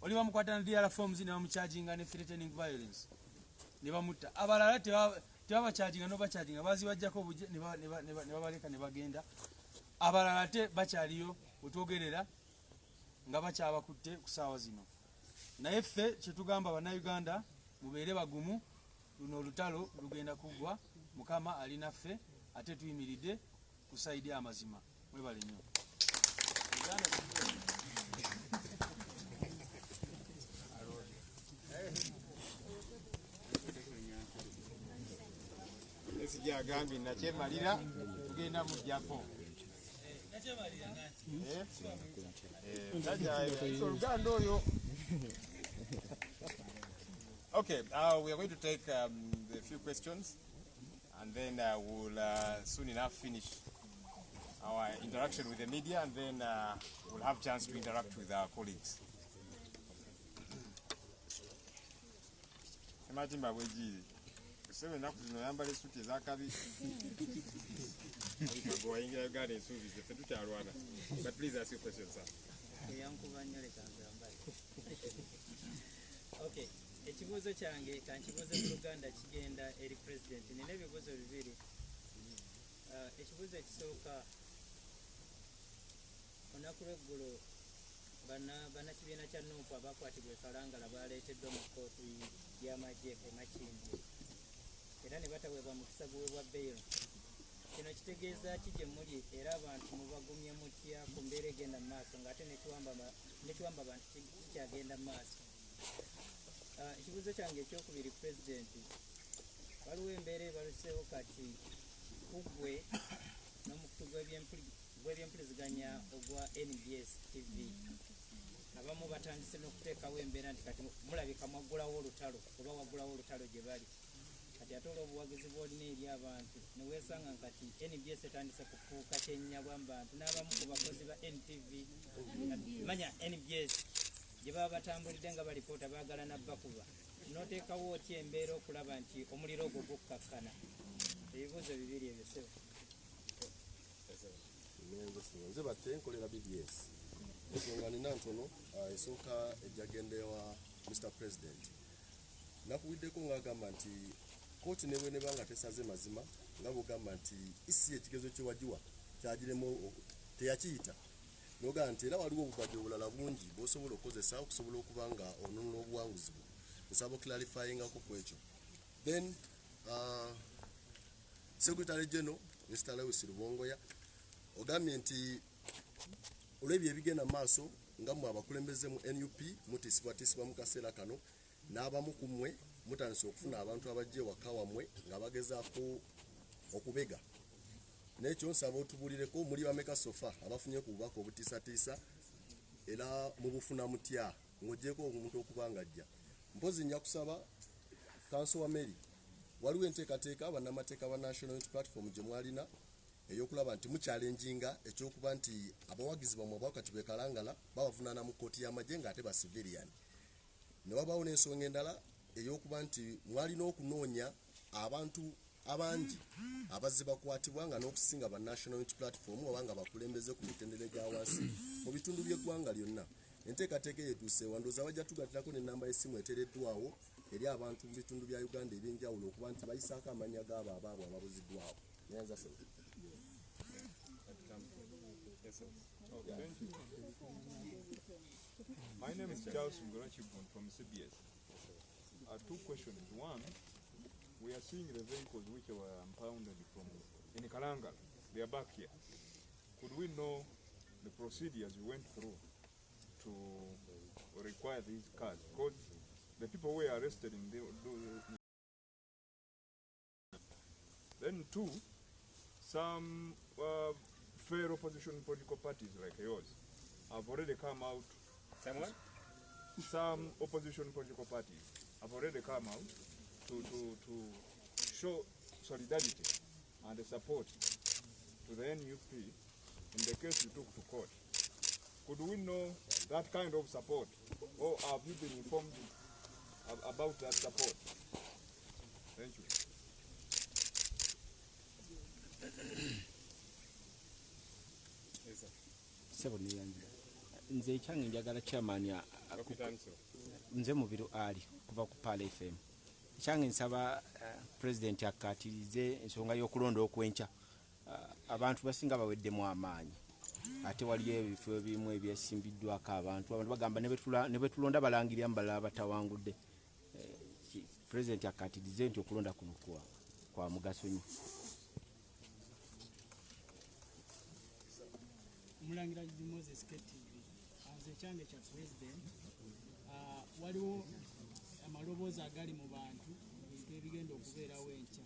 oli bamukwata na DRA forms ne bamucharginga ne threatening violence ne bamutta. Abalala tebabacharginga n'obacharginga bazibajjako ne babaleka ne bagenda. Abalala te bakyaliyo bwe twogerera nga bakyabakutte ku ssaawa zino. Naye ffe kye tugamba bannayuganda mubeere bagumu, luno olutalo lugenda kuggwa, Mukama ali naffe ate tuyimiridde ku sayidi y'amazima. Mwebale nnyo. Agambye nakyemalira tugenda mujjako. Oluganda oyo. Okay, we are going to take a few questions and then we'll soon enough finish our interaction with the media and then we'll have a chance to interact with our colleagues. Matimba bwejiri. Kuseme naku zino yambale suti ezakabi. But please ask your question, sir. yankuba nnyo leka nzambale. Okay, ekibuuzo kyange kankibuuze mu Luganda kigenda eri president. Nina ebibuuzo bibiri. Ekibuuzo ekisooka, olunaku lw'eggulo bannakibiina kya Nuupu abakwatibwa e Kalangala baleeteddwa mu kkooti y'amagye e Makindye era ne bataweebwa mukisa guweebwa bbeero. Kino kitegeeza ki gye muli era abantu mubagumye mutya ku mbeera egenda mu maaso ng'ate nekiwamba abantu kikyagenda mu maaso? Ekibuuzo kyange ekyokubiri, pulezidenti, waliwo embeera ebaluseewo kati ku ggwe n'omukutu gw'ebyempuliziganya ogwa NBS TV. Abamu batandise n'okuteekawo embeera nti kati mulabika mwaggulawo olutalo oba waggulawo olutalo gye bali. Kati ate olw'obuwagizi bw'olina eri abantu ne weesanga kati NBS etandise kufuuka kyennyabwa mu bantu n'abamu ku bakozi ba NTV manya NBS gye baba batambulidde nga balipoota baagala nabbakuba. N'oteekawo otya embeera okulaba nti omuliro ogwo gukkakkana? Ebibuuzo bibiri ebyo sebo. Nze batte nkolera BBS. Ensonga nina ntono esooka ejjagenda ewa Mr. President. Nakuwiddeko ng'agamba nti kooti ne bwe nebanga tesaze mazima nga bw'ogamba nti isi ekigezo kye wagiwa kyagiremu teyakiyita. N'ogamba nti era waliwo obubadde obulala bungi bw'osobola okukozesa okusobola okuba nga onunula obuwanguzi bwo. Nsaba oklarifyingako ku ekyo. Then Secretary General Mr. Lewis Rubongoya ogambye nti olw'ebyo ebigenda mu maaso nga mmwe abakulembeze mu NUP mutisibwatisibwa mu kaseera kano n'abamu ku mmwe mutandise okufuna abantu abajja ewaka wammwe nga bagezaako okubega. N'ekyo nsaba otubulireko muli bameka sofa abafunye ku bubaka obutiisatiisa era mubufuna mutya ng'oggyeko omuntu okuba ng'ajja. Mpozi nja kusaba Council wa Mary, waliwo enteekateeka bannamateeka ba National Unity Platform gye mwalina ey'okulaba nti mukyalenjinga ekyokuba nti abawagizi bammwe abakati b'e Kalangala babavunaana mu kkooti y'amagye ng'ate ba civilian. Ne wabaawo n'ensonga endala ey'okuba nti mwalina okunoonya abantu abangi abazze bakwatibwa nga n'okusinga ba National Unity Platform oba nga bakulembeze ku mitendera gya wansi mu bitundu by'eggwanga lyonna. Enteekateeka eyetuuse wandooza bajja tugatirako n'ennamba y'essimu eteereddwawo eri abantu mu bitundu bya Uganda eby'enjawulo okuba nti bayisaako amannya g'abo abaabwe ababuziddwawo. Nyanza se. Thank you. My name is Charles Ngorachibun from CBS. Two questions. One, we are seeing the vehicles which were impounded from in Kalangala. They are back here. Could we know the procedures you went through to require these cars? Because the people were arrested in the then two, some fair opposition political parties like yours have already come out. Someone? Some opposition political parties have already come out to show solidarity and support to the NUP in the case you took to court. Could we know that kind of support, or have you been informed about that support? Thank you. Nze ekyange njagala chairman nze mubiru ali kuva ku Pala FM. Ekyange nsaba president akatirize ensonga y'okulonda okwenca abantu basinga baweddemu amaanyi ate waliyo ebifo ebimu ebyasimbiddwako abantu bagamba ne betulonda balangirira mbala batawangudde. President akatirize nti okulonda kuno kwa mugaso nnyo. Mulangira Moses KTV aze kyange kya president waliwo amaloboozi agali mu bantu ebintu ebigenda okubeerawo enkya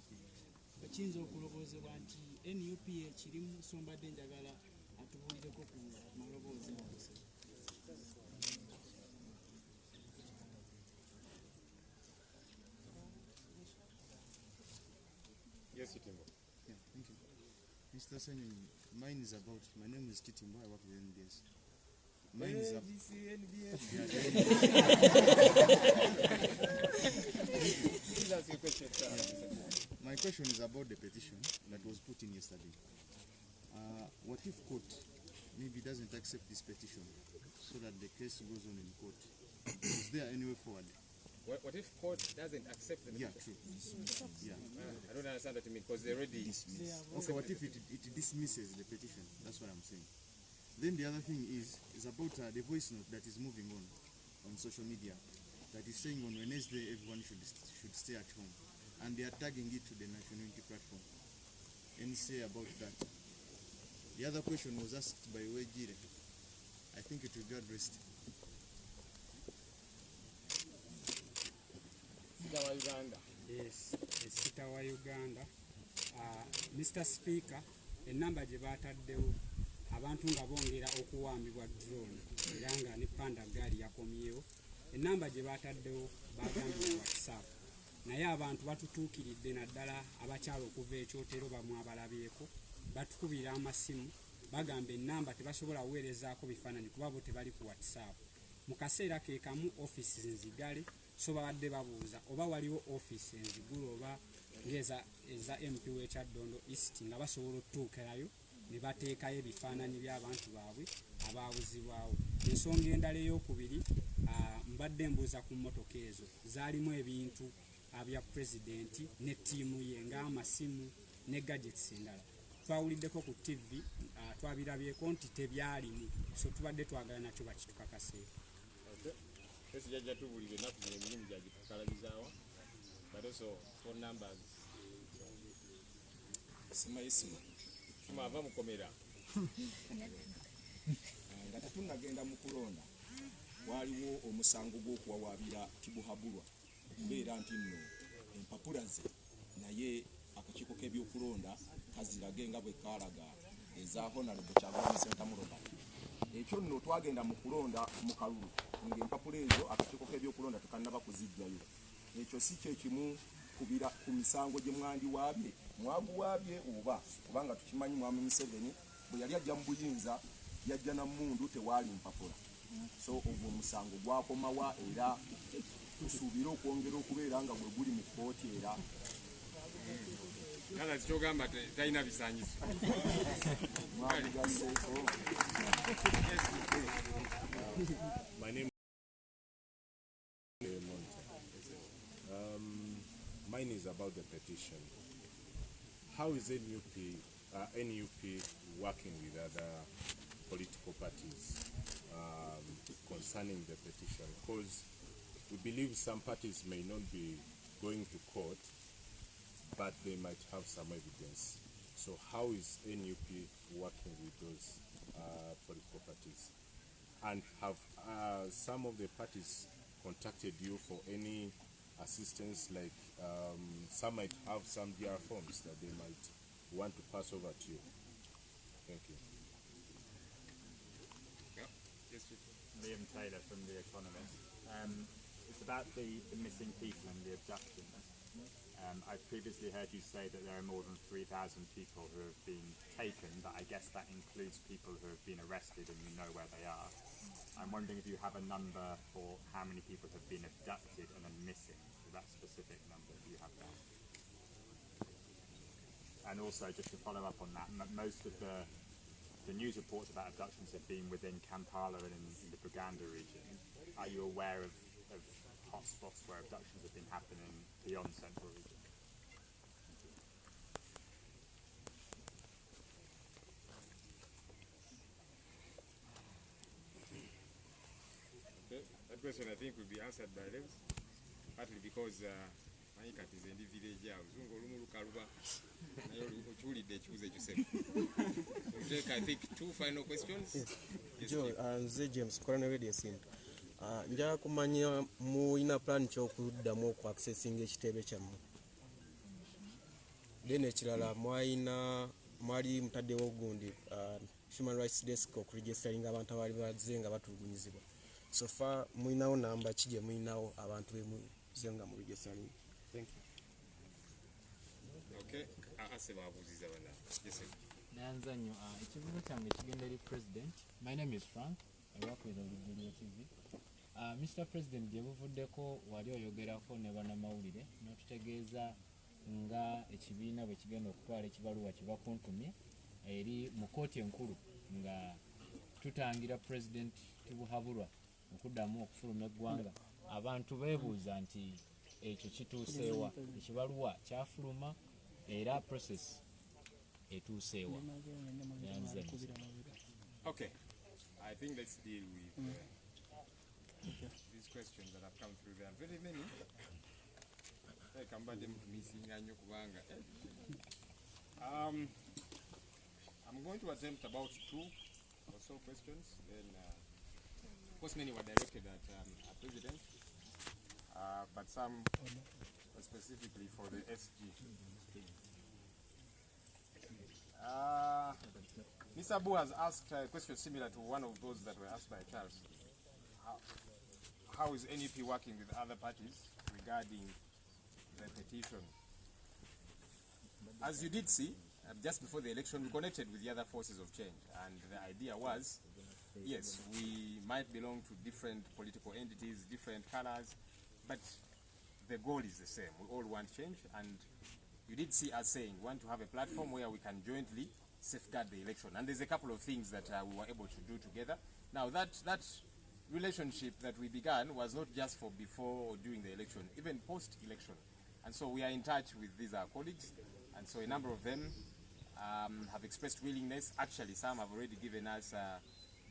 ekiyinza okuloboozebwa nti NUP ekirimu sombadde njagala atubuulireko ku maloboozi ago. Yes, Kitimbo. Yeah, thank you. Mr. Senyi, mine is about, my name is Kitimbo, I work with NBS. Mine is my question is about the petition that was put in yesterday. What if court maybe doesn't accept this petition so that the case goes on in court? Is there any way forward? What if court doesn't accept the Yeah, petition? true. Yeah. I don't understand what you mean, because they already... Okay, what if it dismisses the petition? That's what I'm saying. Then the other thing is about the voice note that is moving on social media, that is saying on Wednesday everyone should stay at home, and they are tagging it to the National Unity platform. Any say about that? The other question was asked by Wejire. I think it will be addressed. Yes, Sita wa Uganda. Mr. Speaker, enamba gye baataddewo abantu nga bongera okuwambibwa drone era nga ne panda gaali yakomyewo, enamba gye baataddewo bagambye WhatsApp, naye abantu batutuukiridde naddala abakyala okuva ekyotero bamu abalabyeko batukubira amasimu bagamba enamba tebasobola kuweerezaako bifaananyi kuba bo tebali ku WhatsApp. Mu kaseera ke kamu offisi nzigale, so babadde babuuza oba waliwo offisi enzigule oba ngeza MP w'Ekyaddondo East nga basobola okutuukirayo ne bateekayo ebifaananyi by'abantu baabwe abaabuzibwawo. Ensonga endala ey'okubiri, mbadde mbuuza ku mmotoka ezo zaalimu ebintu bya pulezidenti ne ttiimu ye ng'amasimu ne gadgets endala. Twawuliddeko ku TV, twabirabyeko nti tebyalimu, so tubadde twagala nakyo bakitukakaseeko. Jajja tubuulire ennaku zino emirimu gyagitukalabizaawa, but also phone numbers. Simaisima tumava mukomera nga tetunnagenda mu kulonda waaliwo omusango gw'okuwawaabira kibuhabulwa okubeera nti nno empapula ze naye akakiiko k'ebyokulonda kazirage nga bwe kaalaga eza Honorable Kyagulanyi Ssentamu Robert. Ekyo nno twagenda mu kulonda mu kalulu ng'empapula ezo akakiiko k'ebyokulonda tekannaba kuziggyayo. Ekyo si kye kimu ku misango gye mwandiwaabye mwaguwaabye oba kubanga tukimanyi Mwami Museveni bwe yali ajja mu buyinza yajja na mmundu tewaali mpapula. So ogwo omusango gwakomawa era tusuubire okwongera okubeera nga bwe guli mu kkooti era Kala kyogamba talina bisaanyizo. My name mine is about the petition. How is NUP working with other political parties concerning the petition? Because we believe some parties may not be going to court, but they might have some evidence. So how is NUP working with those political parties? And have some of the parties contacted you for any assistance, like some might have some DR forms that they might want to pass over to you? Thank you. Liam Taylor from The Economist. It's about the missing people and the abductions. I've previously heard you say that there are more than 3,000 people who have been taken, but I guess that includes people who have been arrested and you know where they are. I'm wondering if you have a number for how many people have been abducted and are missing, so that specific number, do you have that? And also, just to follow up on that, most of the news reports about abductions have been within Kampala and in the Buganda region. Are you aware of hotspots where abductions have been happening beyond Central Region? Okay. That question I think will be answered by them, partly because Maika is in the village house. We'll take, I think, two final questions. Joe, Nze James, Corona Radio Sim. Njala kumanya muina plan ky'okuddamu okwaccessinga ekitebe kyammwe. Then ekirala mwali mutaddewo gundi Human Rights Desk okuregisteringa abantu abali bazze nga batulugunyizibwa. So far muinawo namba ki gye muinawo abantu bemuze nga mu registering? Thank you. Okay. Asebabuuziza bana. Yes, sir. Nanza nnyo ekibuuzo kyange kigenda eri President. My name is Frank. I work with Olugulio TV. Mr. President, gye buvuddeko wali oyogerako ne bannamawulire n'otutegeeza nga ekibiina bwe kigenda okutwala ekibaluwa kibakuntumye eri mu kkooti enkulu nga tutangira President Tibuhaburwa okuddamu okufuluma eggwanga, abantu beebuuza nti ekyo kituuseewa, ekibaluwa kyafuluma era process etuuseewa. Okay, I think let's deal with these questions that have come through. There are very many. I'm going to attempt about 2 or so questions. Then, of course, many were directed at our president, but some were specifically for the SG. Mr. Abu has asked a question similar to one of those that were asked by Charles. How is NUP working with other parties regarding the petition? As you did see, just before the election, we connected with the other forces of change, and the idea was, yes, we might belong to different political entities, different colors, but the goal is the same. We all want change, and you did see us saying we want to have a platform where we can jointly safeguard the election. And there's a couple of things that we were able to do together. Now that relationship that we began was not just for before or during the election, even post-election. And so we are in touch with these our colleagues, and so a number of them have expressed willingness. Actually, some have already given us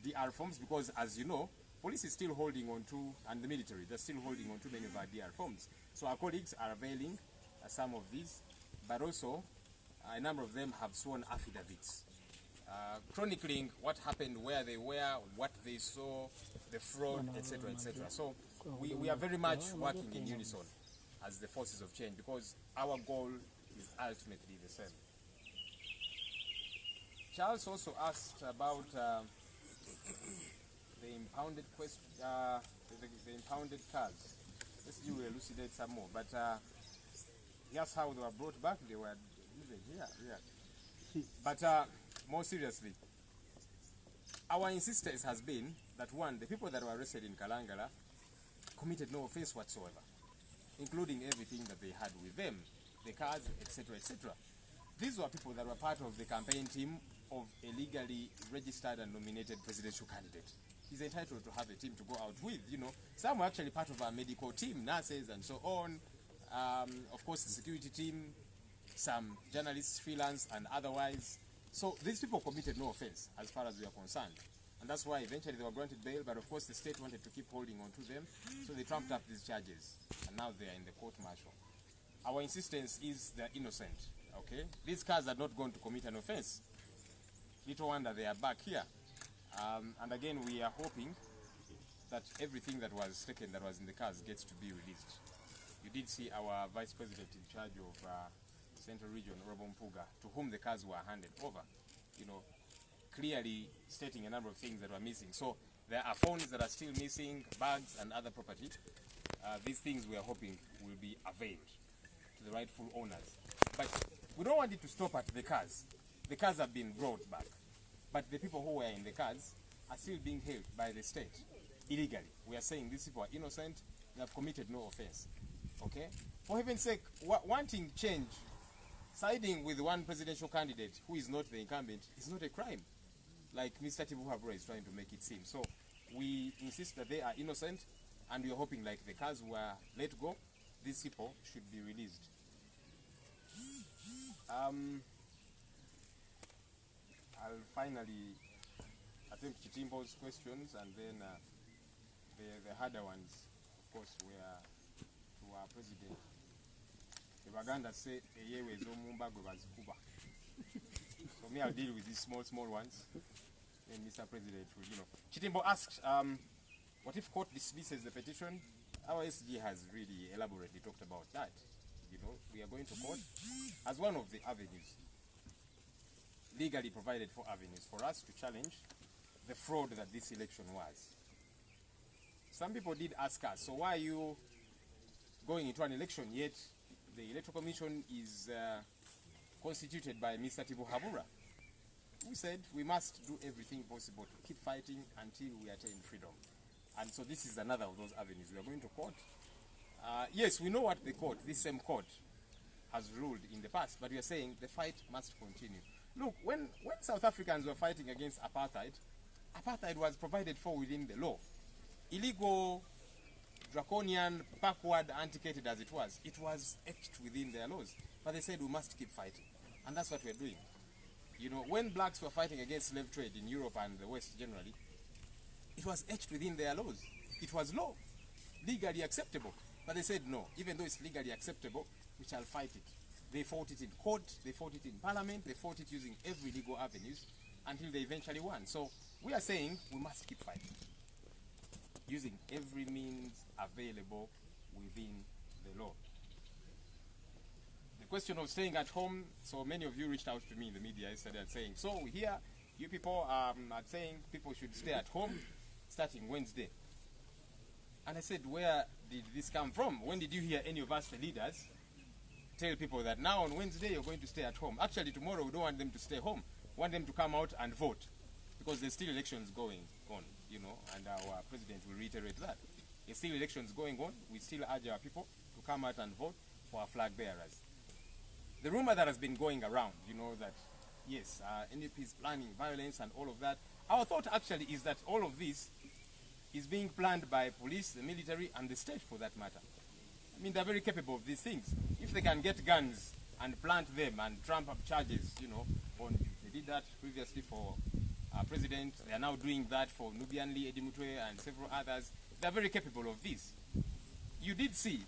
DR forms, because as you know, police is still holding on to, and the military, they're still holding on to many of our DR forms. So our colleagues are availing some of these, but also a number of them have sworn affidavits chronicling what happened, where they were, what they saw, the fraud, etc., etc. So we are very much working in unison as the forces of change, because our goal is ultimately the same. Charles also asked about the impounded the impounded cars. Let's do elucidate some more. But here's how they were brought back. They were here. But more seriously, our insistence has been that, one, the people that were arrested in Kalangala committed no offense whatsoever, including everything that they had with them, the cars, etc., etc. These were people that were part of the campaign team of a legally registered and nominated presidential candidate. He's entitled to have a team to go out with, you know. Some were actually part of our medical team, nurses and so on. Of course, the security team, some journalists, freelance and otherwise. So these people committed no offense as far as we are concerned. And that's why eventually they were granted bail, but of course the state wanted to keep holding on to them. So they trumped up these charges, and now they are in the court-martial. Our insistence is they're innocent, okay? These cars are not going to commit an offense. Little wonder they are back here. And again, we are hoping that everything that was taken, that was in the cars, gets to be released. You did see our Vice President in charge of Central Region, Robo Mpuga, to whom the cars were handed over, you know, clearly stating a number of things that were missing. So there are phones that are still missing, bags and other property. These things we are hoping will be availed to the rightful owners. But we don't want it to stop at the cars. The cars have been brought back, but the people who were in the cars are still being held by the state illegally. We are saying these people are innocent, they have committed no offense. Okay? For heaven's sake, wanting change, siding with one presidential candidate who is not the incumbent is not a crime, like Mr. Tibuhaburwa is trying to make it seem. So we insist that they are innocent, and we are hoping, like the cars were let go, these people should be released. I'll finally attempt Chitimbo's questions, and then the harder ones, of course, were to our president. The Baganda say, so me, I'll deal with these small ones. Then Mr. President will, you know. Chitimbo asked, what if court dismisses the petition? Our SG has really elaborately talked about that. You know, we are going to court as one of the avenues, legally provided for avenues for us to challenge the fraud that this election was. Some people did ask us, so why are you going into an election yet the Electoral Commission is constituted by Mr. Tibuhaburwa? We said we must do everything possible to keep fighting until we attain freedom. And so this is another of those avenues. We are going to court. Yes, we know what the court, this same court, has ruled in the past, but we are saying the fight must continue. Look, when South Africans were fighting against apartheid, apartheid was provided for within the law. Illegal, draconian, backward, antiquated as it was etched within their laws. But they said we must keep fighting. And that's what we're doing. You know, when blacks were fighting against slave trade in Europe and the West generally, it was etched within their laws. It was law, legally acceptable. But they said no, even though it's legally acceptable, we shall fight it. They fought it in court, they fought it in parliament, they fought it using every legal avenues until they eventually won. So we are saying we must keep fighting, using every means available within the law. The question of staying at home, so many of you reached out to me in the media yesterday and saying, so here, you people are saying people should stay at home starting Wednesday. And I said, where did this come from? When did you hear any of us, the leaders, tell people that now on Wednesday you're going to stay at home? Actually, tomorrow we don't want them to stay home. We want them to come out and vote, because there's still elections going on, you know, and our president will reiterate that. There's still elections going on. We still urge our people to come out and vote for our flag bearers. The rumor that has been going around, you know, that yes, NUP is planning violence and all of that. Our thought actually is that all of this is being planned by police, the military, and the state for that matter. I mean, they're very capable of these things. If they can get guns and plant them and trump up charges, you know, they did that previously for our president. They are now doing that for Nubian Lee Edimutwe and several others. They're very capable of this. You did see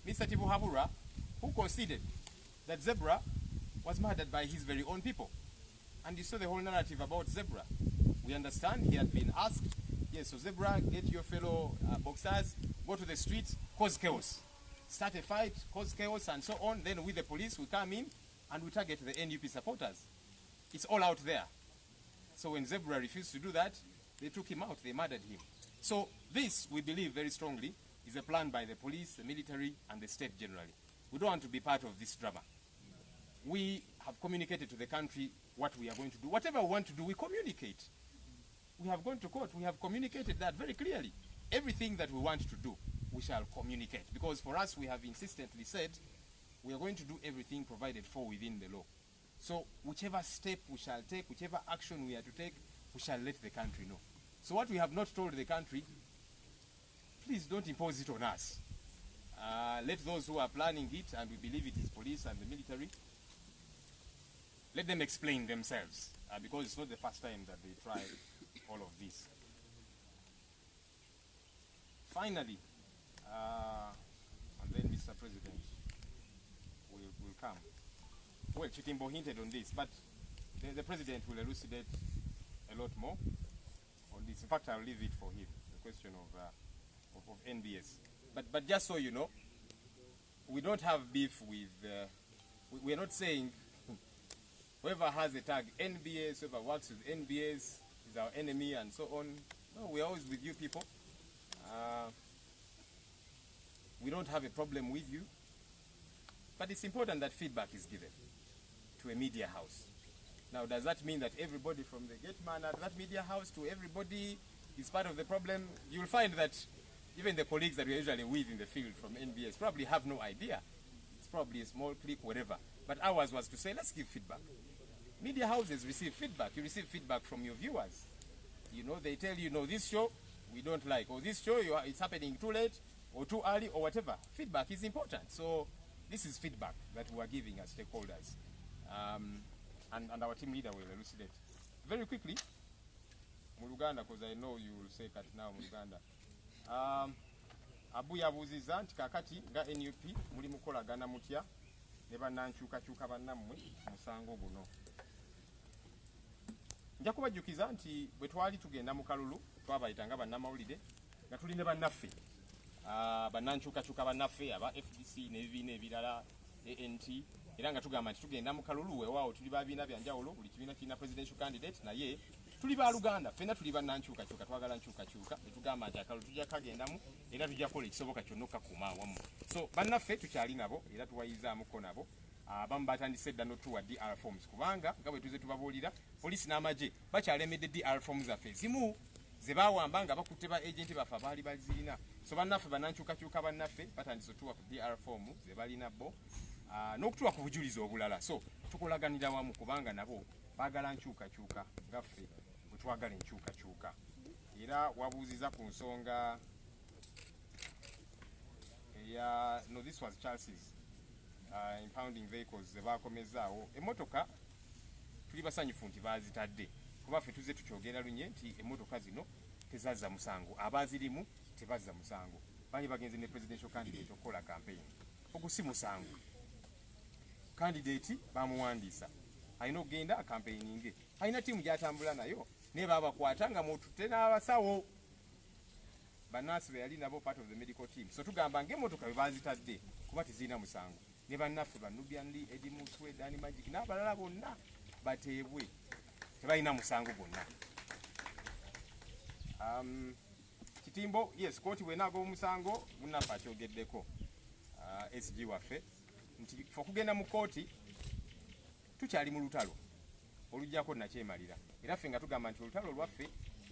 Mr. Tibuhaburwa, who conceded that Zebra was murdered by his very own people. And you saw the whole narrative about Zebra. We understand he had been asked, yes, so Zebra, get your fellow boxers, go to the streets, cause chaos. Start a fight, cause chaos, and so on. Then with the police, we come in and we target the NUP supporters. It's all out there. So when Zebra refused to do that, they took him out, they murdered him. So this, we believe very strongly, is a plan by the police, the military, and the state generally. We don't want to be part of this drama. We have communicated to the country what we are going to do. Whatever we want to do, we communicate. We have gone to court, we have communicated that very clearly. Everything that we want to do, we shall communicate. Because for us, we have insistently said, we are going to do everything provided for within the law. So whichever step we shall take, whichever action we are to take, we shall let the country know. So what we have not told the country, please don't impose it on us. Let those who are planning it, and we believe it is police and the military, let them explain themselves, because it's not the first time that they try all of this. Finally, and then Mr. President will come. Well, Chitimbo hinted on this, but the President will elucidate a lot more on this. In fact, I'll leave it for him, the question of NBS. But just so you know, we don't have beef with, we're not saying whoever has a tag NBS, whoever works with NBS is our enemy and so on. No, we're always with you people. We don't have a problem with you. But it's important that feedback is given to a media house. Now, does that mean that everybody from the gate man at that media house to everybody is part of the problem? You'll find that even the colleagues that we're usually with in the field from NBS probably have no idea. It's probably a small clique, whatever. But ours was to say, let's give feedback. Media houses receive feedback. You receive feedback from your viewers. You know, they tell you, no, this show we don't like, or this show it's happening too late, or too early, or whatever. Feedback is important. So this is feedback that we are giving as stakeholders. And our team leader will elucidate. Very quickly, Muluganda, because I know you will say that now, Muluganda. Abu yabuziza nti kakati nga NUP muli mukolagana mutya ne bannankyukakyuka bannammwe musango guno. Nja kubajjukiza nti bwe twali tugenda mu kalulu twabayita nga bannamawulire nga tuli ne bannaffe bannankyukakyuka bannaffe aba FDC n'ebibiina ebirala ANT, era nga tugamba nti tugenda mu kalulu weewaawo tuli babiina bya njawulo, buli kibiina kirina presidential candidate, naye tuli ba Luganda, ffenna tuli bannankyukakyuka, twagala nkyukakyuka, ne tugamba nti akalulu tujja kagendamu era tujja kukola ekisoboka kyonna okukakuuma awamu. So bannaffe tukyali nabo era tuwayizaamuko nabo. Abamu batandise edda n'otuwa DR forms kubanga nga bwe tuze tubabuulira poliisi n'amagye bakyalemedde DR forms zaffe zimu ze baawamba nga bakutte ba agenti baffe abaali bazirina. So bannaffe bannankyukakyuka bannaffe batandise otuwa ku DR form ze balina bo n'okutuwa ku bujulizi obulala. So tukolaganira wamu kubanga nabo baagala nkyukakyuka ngaffe bwe twagala enkyukakyuka era wabuuziza ku nsonga eya no this was Chelsea's impounding vehicles ze bakomezaawo emmotoka tuli basanyufu nti baazitadde kuba ffe tuze tukyogera lunye nti emmotoka zino tezazza musango abaazirimu tebazza musango bali bagenze ne presidential candidate okukola campaign ogwo si musango candidate bamuwandiisa alina okugenda campaigninge alina tiimu gyatambula nayo naye babakwata nga mututte n'abasawo bannansi be yali nabo part of the medical team so tugamba ng'emmotoka bwe baazitadde kuba tezirina musango ne bannaffe banubyandi edimutwe dani magic n'abalala bonna bateebwe tebalina musango gwonna. Kitimbo yes kooti bwenaaga omusango munnaffe akyogeddeko SG waffe nti fe okugenda mu kooti tukyali mu lutalo olujjako nakyemalira era ffe nga tugamba nti olutalo lwaffe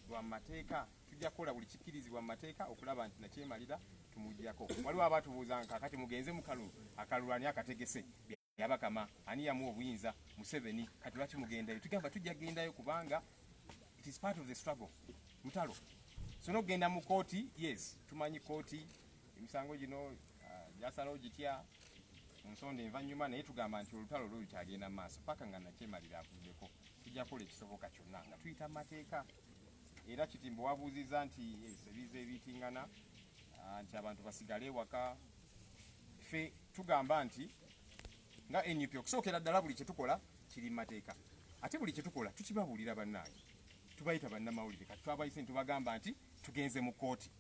lwa mateeka tujja kukola buli kikkirizibwa mu mateeka okulaba nti nakyemalira tumuggyako. Waliwo abaatubuuza kakati mugenze mu kalulu akalulu ani akategese yabakama ani yamu obuyinza Museveni kati lwaki mugendayo tugamba tujja kugendayo kubanga it is part of the struggle mutalo so n'okugenda mu kooti yes tumanyi kooti emisango gino gyasalawo gitya nsonda envanyuma naye tugamba nti olutalo lwo lukyagenda mu maaso paka nga nakyemalira avuddeko tujja kukola ekisoboka kyonna nga tuyita mateeka era Kitimbo wabuuziza nti ebiza ebitingana nti abantu basigale ewaka ffe tugamba nti nga NUP okusookera ddala buli kyetukola kiri mu mateeka ate buli kyetukola tukibabuulira bannange tubayita bannamawulire kati twabayise ntubagamba nti tugenze mu kooti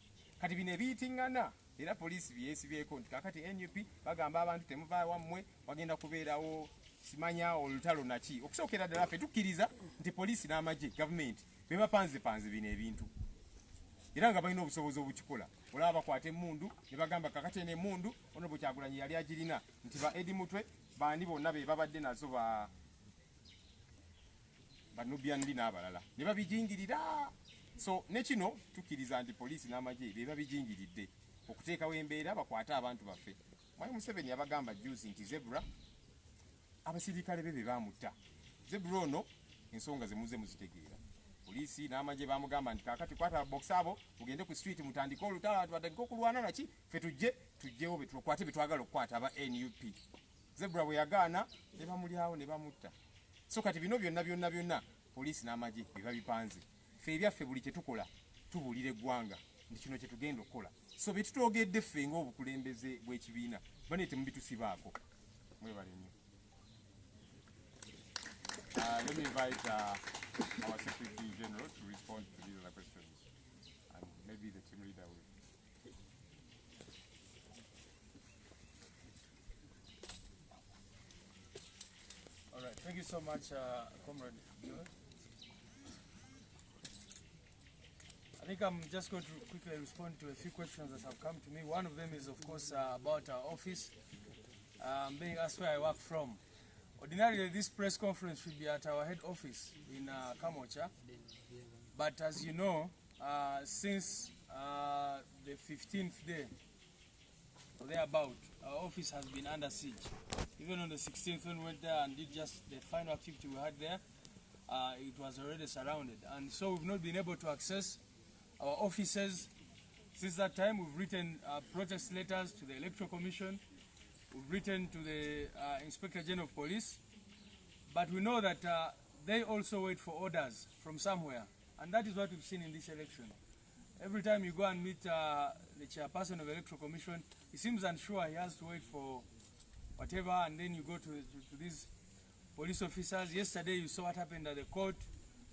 kati bino ebiyitingana era poliisi byesibyeko nti kakati NUP bagamba abantu temuva wammwe wagenda kubeerawo simanya olutalo naki okusookera ddala ffe tukkiriza nti poliisi n'amagye gavumenti be bapanzepanze bino ebintu era nga balina obusobozi obukikola olaba bakwata emmundu ne bagamba kakati eno emmundu ono bwe Kyagulanyi yali agirina nti ba Edi Mutwe bandi bonna be babadde nazo banubyandi n'abalala ne babijingirira so ne kino tukkiriza nti poliisi n'amagye be babijingiridde okuteekawo embeera bakwate abantu baffe. Mwami Museveni yabagamba juzi nti Zebra abasirikale be bamutta Zebra ono ensonga ze muze muzitegeera poliisi n'amagye bamugamba nti kakati kwata box abo mugende ku street mutandike olutalo abantu batandike okulwana naki ffe tujjewo betukwate betwagala okukwata aba NUP Zebra bwe yagaana ne bamulyawo ne bamutta so kati bino byonna poliisi n'amagye be babipanze ffe ebyaffe buli kyetukola tubuulira eggwanga nti kino kye tugenda okukola so bye tutwogedde ffe ng'obukulembeze bw'ekibiina bane temubitusibaako mwebale nnyo. Let me invite our Secretary General to respond to these other questions and maybe the team leader will. All right, thank you so much, Comrade Buell. I think I'm just going to quickly respond to a few questions that have come to me. One of them is, of course, about our office. Being asked where I work from. Ordinarily, this press conference should be at our head office in Kamocha. But as you know, since the 15th day, or thereabout, our office has been under siege. Even on the 16th when we went there and did just the final activity we had there, it was already surrounded. And so we've not been able to access our offices. Since that time, we've written protest letters to the Electoral Commission. We've written to the Inspector General of Police. But we know that they also wait for orders from somewhere. And that is what we've seen in this election. Every time you go and meet the chairperson of the Electoral Commission, he seems unsure, he has to wait for whatever, and then you go to these police officers. Yesterday you saw what happened at the court.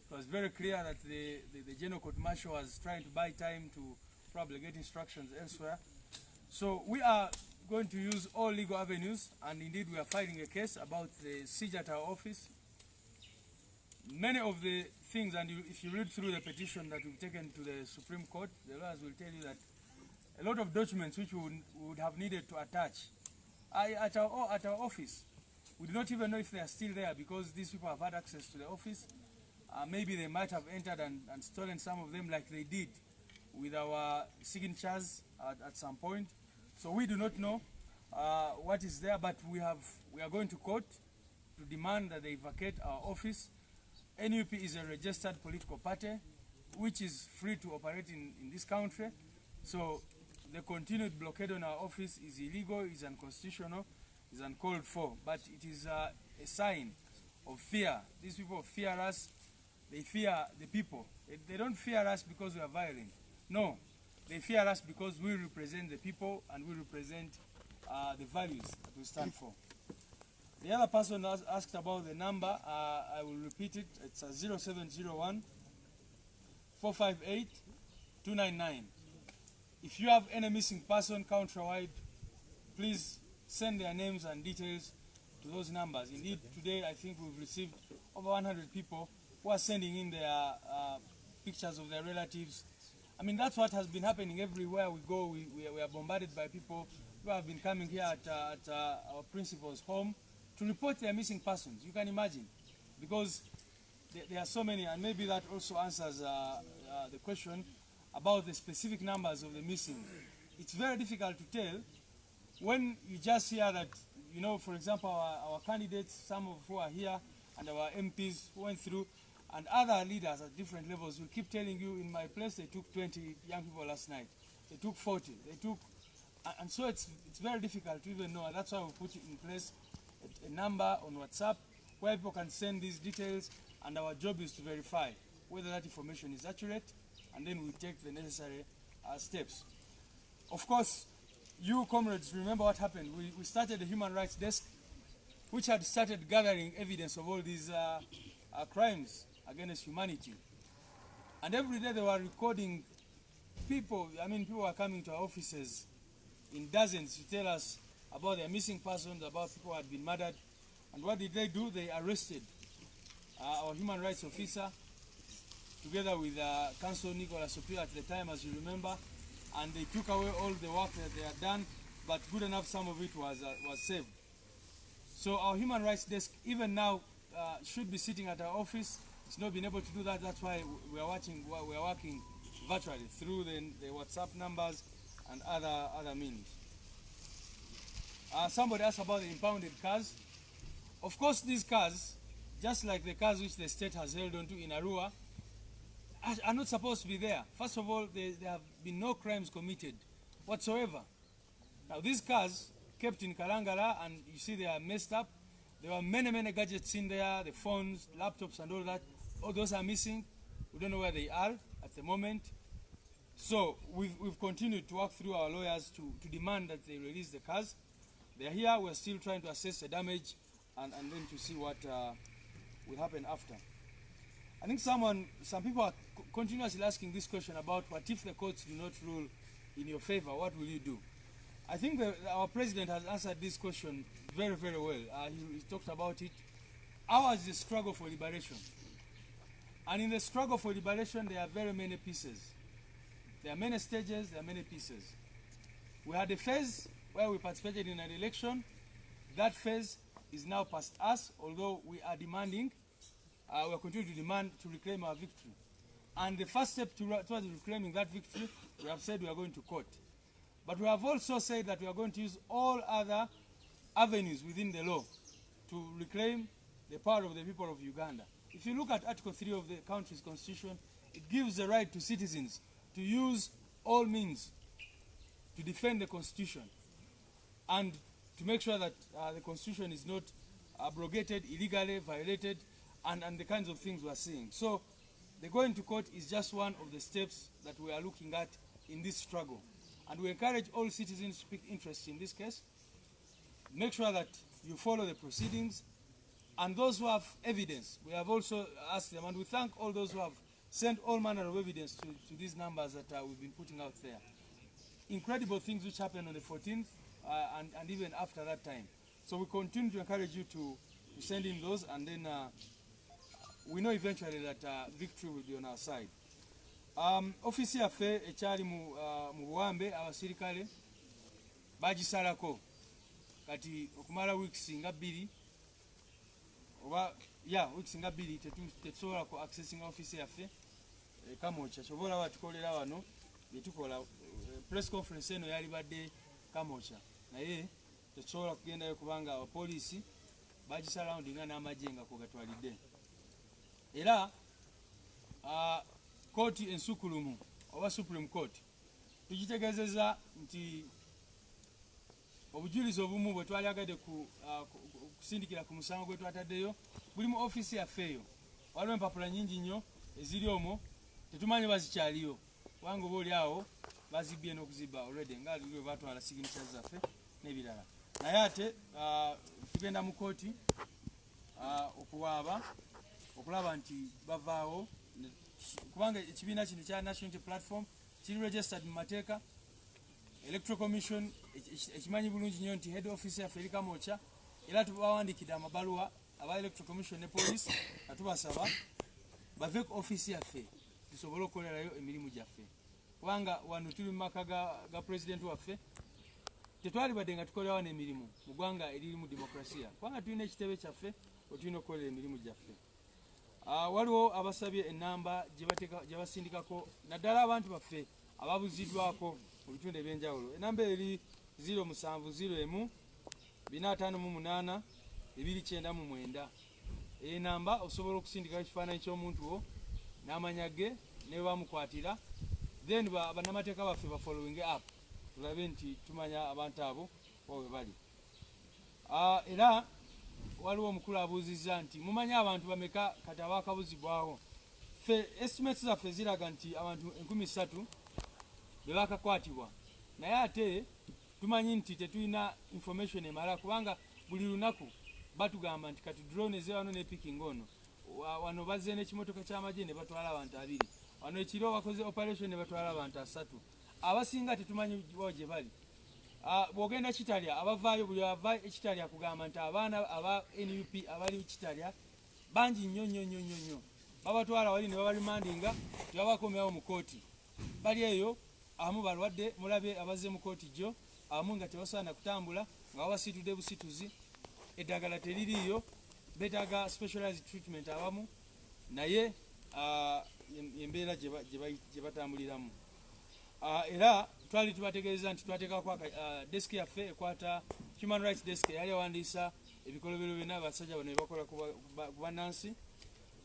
It was very clear that the General Court Marshal was trying to buy time to probably get instructions elsewhere. So we are going to use all legal avenues, and indeed we are filing a case about the siege at our office. Many of the things, and if you read through the petition that we've taken to the Supreme Court, the lawyers will tell you that a lot of documents which we would have needed to attach at our office. We do not even know if they are still there because these people have had access to the office. Maybe they might have entered and stolen some of them like they did with our signatures at some point. So we do not know what is there, but we are going to court to demand that they vacate our office. NUP is a registered political party which is free to operate in this country. So the continued blockade on our office is illegal, is unconstitutional, is uncalled for. But it is a sign of fear. These people fear us. They fear the people. They don't fear us because we are violent. No, they fear us because we represent the people and we represent the values that we stand for. The other person asked about the number. I will repeat it. It's 0701 458 299. If you have any missing person countrywide, please send their names and details to those numbers. Indeed, today I think we've received over 100 people who are sending in their pictures of their relatives. I mean, that's what has been happening everywhere we go. We are bombarded by people who have been coming here at our principal's home to report their missing persons. You can imagine, because there are so many, and maybe that also answers the question about the specific numbers of the missing. It's very difficult to tell when you just hear that, you know, for example, our candidates, some of who are here, and our MPs went through, and other leaders at different levels will keep telling you, in my place they took 20 young people last night, they took 40, they took, and so it's very difficult to even know. And that's why we put in place a number on WhatsApp where people can send these details, and our job is to verify whether that information is accurate, and then we take the necessary steps. Of course, you comrades, remember what happened. We started a human rights desk which had started gathering evidence of all these crimes against humanity. And every day they were recording people. I mean, people were coming to our offices in dozens to tell us about their missing persons, about people who had been murdered. And what did they do? They arrested our human rights officer, together with Council Nicholas Opio at the time, as you remember, and they took away all the work that they had done, but good enough, some of it was saved. So our human rights desk, even now, should be sitting at our office. It's not been able to do that. That's why we are working virtually through the WhatsApp numbers and other means. Somebody asked about the impounded cars. Of course, these cars, just like the cars which the state has held onto in Arua, are not supposed to be there. First of all, there have been no crimes committed whatsoever. Now, these cars kept in Kalangala, and you see they are messed up. There were many gadgets in there, the phones, laptops, and all that. All those are missing. We don't know where they are at the moment. So we've continued to work through our lawyers to demand that they release the cars. They're here. We're still trying to assess the damage and then to see what will happen after. I think some people are continuously asking this question about what if the courts do not rule in your favor, what will you do? I think our president has answered this question very well. He talked about it. Ours is a struggle for liberation. And in the struggle for liberation, there are very many pieces. There are many stages, there are many pieces. We had a phase where we participated in an election. That phase is now past us, although we are demanding, we are continuing to demand to reclaim our victory. And the first step towards reclaiming that victory, we have said we are going to court. But we have also said that we are going to use all other avenues within the law to reclaim the power of the people of Uganda. If you look at Article 3 of the country's constitution, it gives the right to citizens to use all means to defend the constitution and to make sure that the constitution is not abrogated, illegally violated, and the kinds of things we are seeing. So the going to court is just one of the steps that we are looking at in this struggle. And we encourage all citizens to take interest in this case. Make sure that you follow the proceedings. And those who have evidence, we have also asked them, and we thank all those who have sent all manner of evidence to these numbers that we've been putting out there. Incredible things which happened on the 14th and even after that time. So we continue to encourage you to send in those, and then we know eventually that victory will be on our side. Ofisi yaffe ekyali mu Buwambe abasirikale bagisalako kati okumala weeks nga 2 oba weeks nga 2 tetusobola ku accessing office yaffe Kamoocha. Kyobola batukolera wano byetukola press conference eno yali badde Kamoocha, naye tetusobola kugendayo kubanga abapoliisi bagisalaundinga n'amagye nga ko gatwalidde. era kooti ensukulumu oba Supreme Court tukitegezeza nti obujulizi obumu bwe twali agadde kusindikira ku musango gwe twataddeyo buli mu ofisi yaffe eyo waliwo empapula nyingi nnyo eziri omwo tetumanyi bazikyaliyo kubanga oba oli awo bazibbye n'okuzibba already nga lwe batwala signature zaffe n'ebirala naye ate tugenda mu kooti okuwaaba okulaba nti bavaawo kubanga ekibiina kino kya National Unity Platform kiri registered mu mateeka. Electoral Commission ekimanyi bulungi nnyo nti head office yaffe eri Kamwokya era tubawandikidde amabaluwa aba Electoral Commission ne police nga tubasaba bave ku office yaffe tusobole okukolerayo emirimu gyaffe kubanga wano tuli mu maka ga president waffe tetwalibadde nga tukolera wano emirimu mu ggwanga eriri mu demokrasiya kubanga tulina ekitebe kyaffe otulina okukolera emirimu gyaffe. Waliwo abasabye enamba gye basindikako naddala abantu baffe ababuziddwako mu bitundu ebyenjawulo. Enamba eri 0701 458 299. Enamba osobola okusindikayo ekifaananyi ky'omuntu wo n'amanya ge ne bamukwatira then bannamateeka baffe bafollowing up tulabe nti tumanya abantu abo bwe bali. Era waliwo omukulu abuuzizza nti mumanyi abantu bameka kati abaakabuzibwawo. Ffe estimates zaffe ziraga nti abantu 3000 be bakakwatibwa naye ate tumanyi nti tetulina information emala kubanga buli lunaku batugamba nti kati drone eze wano ne picking ono wano bazze n'ekimotoka ky'amagye ne batwala abantu 2 wano ekiro bakoze operation ne batwala abantu 3 abasinga tetumanyi wo gye bali. Bwogenda Kitalya abavaayo buli ava ekitalya kugamba nti abaana aba NUP abali Kitalya bangi nnyo babatwala wali ne babarimandinga tebabakomyawo mu kooti bali eyo abamu balwadde mulabe abazze mu kooti gyo abamu nga tebasaana kutambula nga babasitudde busituzi eddagala teririiyo betaaga specialized treatment abamu naye embeera gye batambuliramu. Era twali tubategeeza nti twateekako desk yaffe ekwata human rights desk eyali awandiisa ebikolobero byonna abasajja bano ebakola ku bannansi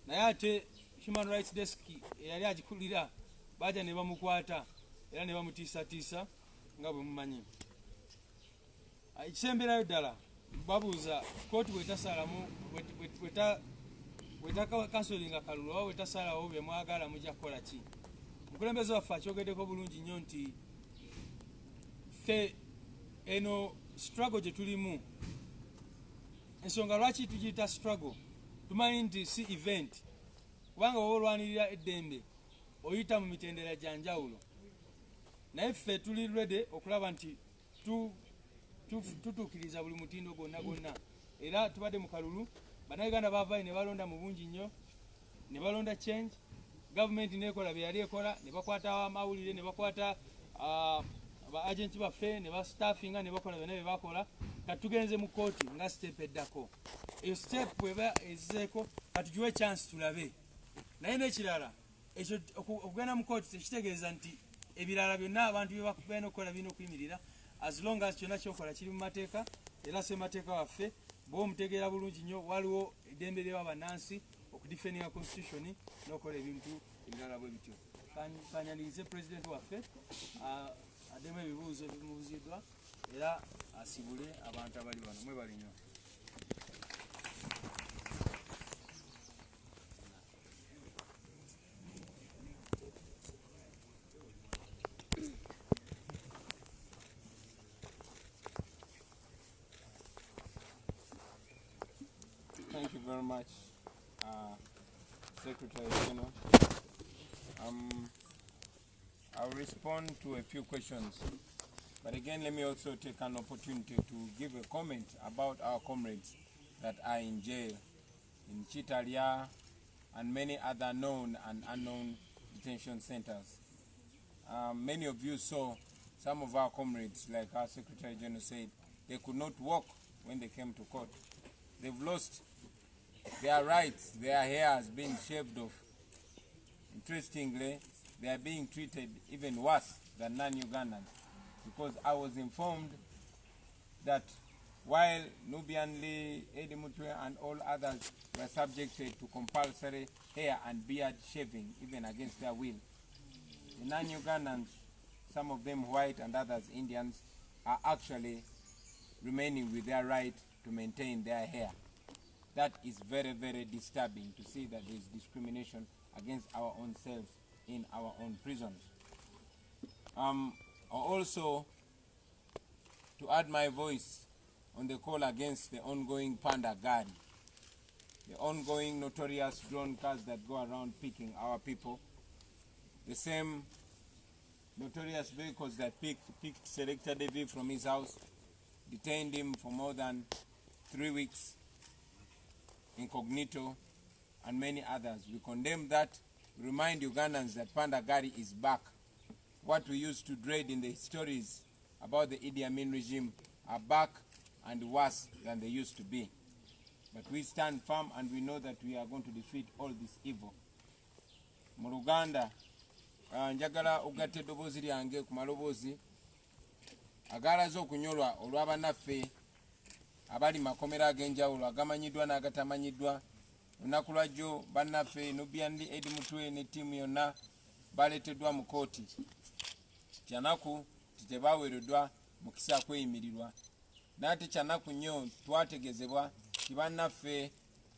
naye ate human rights desk eyali agikulira bajja ne bamukwata era ne bamutiisatiisa nga bwe mumanyi. Ekisemberayo ddala babuuza kooti bwetasaalamu bwetakakansolinga kalulu oba bwetasaalawo bye mwagala mujja kukola ki. Omukulembeze waffe akyogeddeko bulungi nnyo nti ffe eno struggle gye tulimu ensonga lwaki tugiyita struggle tumanyi nti si event kubanga oba olwanirira eddembe oyita mu mitendera gya njawulo naye ffe tuli ready okulaba nti tutuukiriza buli mutindo gwonna era tubadde mu kalulu bannayuganda baavaayo ne balonda mu bungi nnyo ne balonda change gavumenti nekola bye yali ekola ne bakwata amawulire ne bakwata ba agenti baffe ne bastaffinga ne bakola byonna bye bakola kati tugenze mu kooti nga step eddako eyo step bweba ezeeko katugiwe chance tulabe naye n'ekirala ekyo okugenda mu kooti tekitegeeza nti ebirala byonna abantu bye bakubena okukola birina okuyimirira as long as kyonna kyokola kiri mu mateeka era ssemateeka waffe bwe omutegeera bulungi nnyo waliwo eddembe ly'abannansi okudifendinga constitution n'okola ebintu ebirala bwe bityo. Kanyanirize president waffe addemu ebibuuzo ebimubuuziddwa era asibule abantu abali wano mwebali nnyo. Thank you very much, Secretary General. I'll respond to a few questions, but again, let me also take an opportunity to give a comment about our comrades that are in jail in Kitalya and many other known and unknown detention centers. Many of you saw some of our comrades, like our Secretary General said, they could not walk when they came to court. They've lost their rights, their hair has been shaved off. Interestingly, they are being treated even worse than non-Ugandans, because I was informed that while Nubian Lee, Eddie Mutwe, and all others were subjected to compulsory hair and beard shaving, even against their will. The non-Ugandans, some of them white and others Indians, are actually remaining with their right to maintain their hair. That is very, very disturbing to see that there is discrimination against our own selves in our own prisons. Also, to add my voice on the call against the ongoing Panda Guard, the ongoing notorious drone cars that go around picking our people, the same notorious vehicles that picked Selector David from his house, detained him for more than 3 weeks, incognito, and many others. We condemn that. We remind Ugandans that Panda Gari is back. What we used to dread in the stories about the Idi Amin regime are back and worse than they used to be. But we stand firm and we know that we are going to defeat all this evil. Mu Luganda, njagala ogatta eddoboozi lyange ku maloboozi agaalaze okunyolwa olw'abannaffe abali makomera ag'enjawulo agamanyiddwa n'agatamanyiddwa. Olunaku lwajjo bannaffe Nubian Lee, Eddie Mutwe ne ttiimu yonna baleeteddwa mu kooti. Kyanaku tebaweereddwa mukisa kweyimirirwa. N'ate kyanaku nnyo twategeezebwa ti bannaffe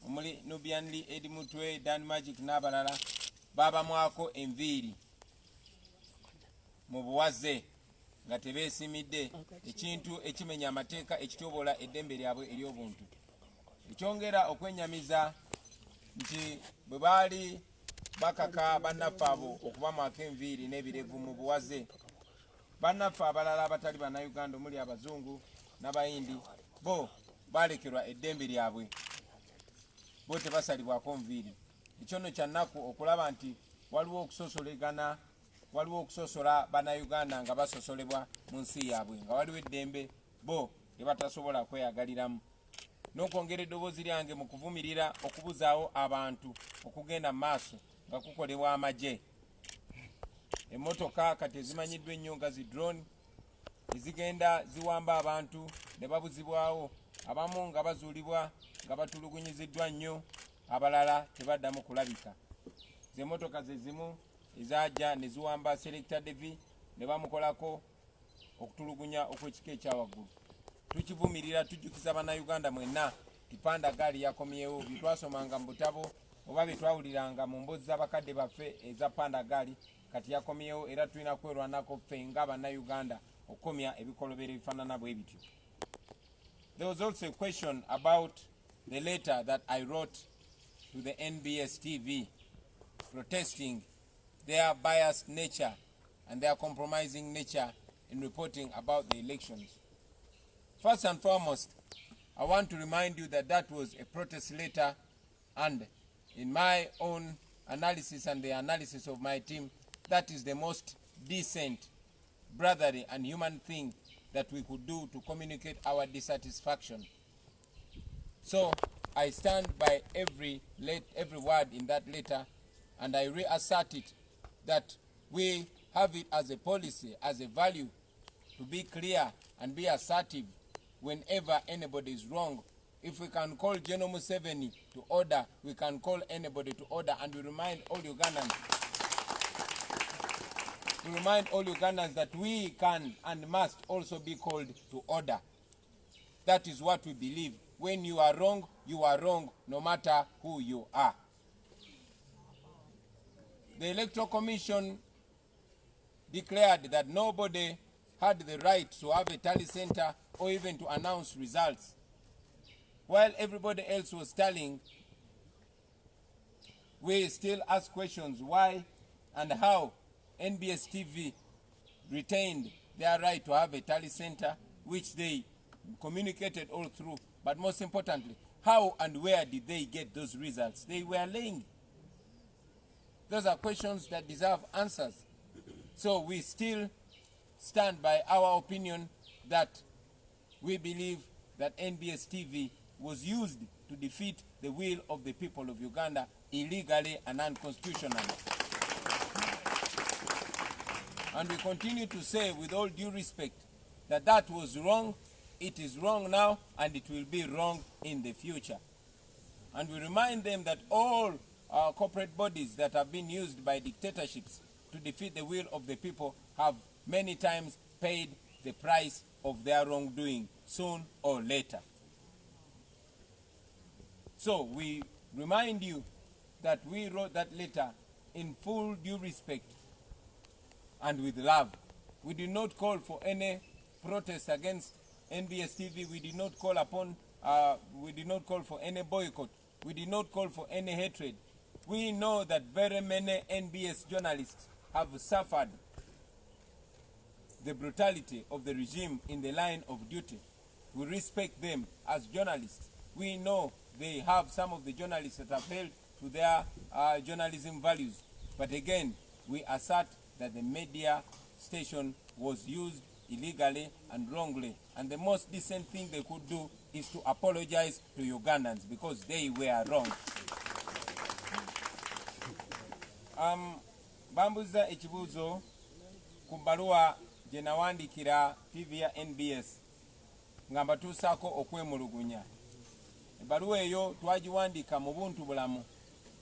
omuli Nubian Lee, Eddie Mutwe, Dan Magic n'abalala baabamwako enviiri mu buwaze nga tebeesimidde, ekintu ekimenya amateeka ekityobola eddembe lyabwe ery'obuntu. Ekyongera okwennyamiza nti bwe baali bakaka bannaffe abo okubamwako enviiri n'ebirevu mu buwaze, bannaffe abalala abatali bannayuganda omuli abazungu n'abayindi bo balekerwa eddembe lyabwe, bo tebasalibwako nviiri. Ekyo nno kyannaku okulaba nti waliwo okusosolegana, waliwo okusosola bannayuganda nga basosolebwa mu nsi yaabwe, nga waliwo eddembe bo lye batasobola kweyagaliramu. N'okwongera eddoboozi lyange mu kuvumirira okubuzaawo abantu okugenda mu maaso nga kukolebwa amagye. Emmotoka kati ezimanyiddwa ennyo nga zi drone ezigenda ziwamba abantu ne babuzibwawo, abamu nga bazuulibwa nga batulugunyiziddwa nnyo, abalala tebaddamu kulabika. Z'emmotoka ze zimu ezajja ne ziwamba Selector Devi ne bamukolako okutulugunya okw'ekika ekyawaggulu. Tukivumirira, tujjukiza bannayuganda mwenna ti Panda Gari yakomyewo. Bye twasomanga mu butabo oba bye twawuliranga mu mboozi z'abakadde baffe eza Panda Gari kati yakomyewo, era tulina kwerwanako ffe nga bannayuganda okukomya ebikolobero ebifaanana bwe bityo. There was also a question about the letter that I wrote to the NBS TV protesting their biased nature and their compromising nature in reporting about the elections. First and foremost, I want to remind you that that was a protest letter, and in my own analysis and the analysis of my team, that is the most decent, brotherly and human thing that we could do to communicate our dissatisfaction. So I stand by every word in that letter, and I reassert it that we have it as a policy, as a value, to be clear and be assertive whenever anybody is wrong. If we can call General Museveni to order, we can call anybody to order, and we remind all Ugandans that we can and must also be called to order. That is what we believe. When you are wrong, no matter who you are. The Electoral Commission declared that nobody had the right to have a tally center or even to announce results. While everybody else was tallying, we still ask questions why and how NBS TV retained their right to have a tally center, which they communicated all through. But most importantly, how and where did they get those results they were laying? Those are questions that deserve answers. So we still stand by our opinion that we believe that NBS TV was used to defeat the will of the people of Uganda illegally and unconstitutionally. And we continue to say with all due respect that that was wrong It is wrong now and it will be wrong in the future. And we remind them that all corporate bodies that have been used by dictatorships to defeat the will of the people have many times paid the price of their wrongdoing, soon or later. So we remind you that we wrote that letter in full due respect and with love. We did not call for any protest against NBS TV. We did not call upon, we did not call for any boycott. We did not call for any hatred. We know that very many NBS journalists have suffered the brutality of the regime in the line of duty. We respect them as journalists. We know they have some of the journalists that have held to their journalism values. But again, we assert that the media station was used illegally and wrongly. And the most decent thing they could do is to apologize to Ugandans because they were wrong. Bambuza ekibuuzo ku bbaluwa gye nawandikira TV ya NBS nga mbatuusaako okwemulugunya. Ebbaluwa eyo twagiwandiika mu buntu bulamu,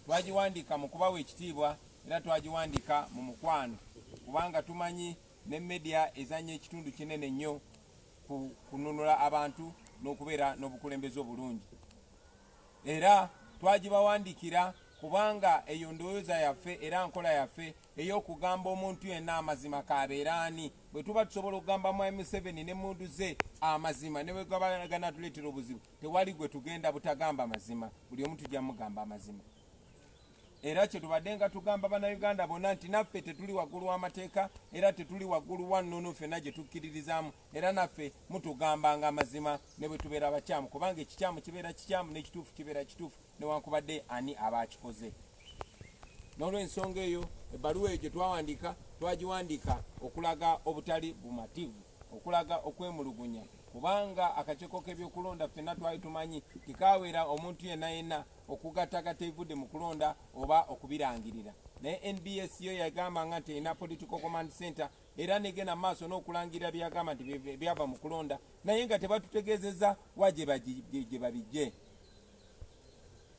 twagiwandiika mu kubawa ekitiibwa era twagiwandiika mu mukwano kubanga tumanyi ne media ezannya ekitundu kinene nnyo ku kununula abantu n'okubeera n'obukulembeze obulungi. Era twagibawandiikira kubanga eyo ndowooza yaffe era nkola yaffe ey'okugamba omuntu yenna amazima kabeera ani. Bwe tuba tusobola okugamba Mwami Museveni n'emmundu ze amazima ne bwe gabagana tuleetera obuzibu, tewali gwe tugenda butagamba mazima, buli omu tujja mugamba amazima. Era kye tubadde nga tugamba bannayuganda bonna nti naffe tetuli waggulu w'amateeka era tetuli waggulu wa nnono ffenna gye tukkiririzaamu, era naffe mutugambanga amazima ne bwe tubeera bakyamu, kubanga ekikyamu kibeera kikyamu n'ekituufu kibeera kituufu newankubadde ani aba akikoze. N'olw'ensonga eyo ebbaluwa eyo gye twawandiika twagiwandiika okulaga obutali bumativu, okulaga okwemulugunya, kubanga akakiiko k'ebyokulonda ffenna twali tumanyi tikaaweera omuntu yenna yenna okugattagatta ebivudde mu kulonda oba okubirangirira. Naye NBS yo yagambanga nti erina political command center era negenda maaso n'okulangirira byagamba nti byava mu kulonda, naye nga tebatutegeezezza wa gye babijje.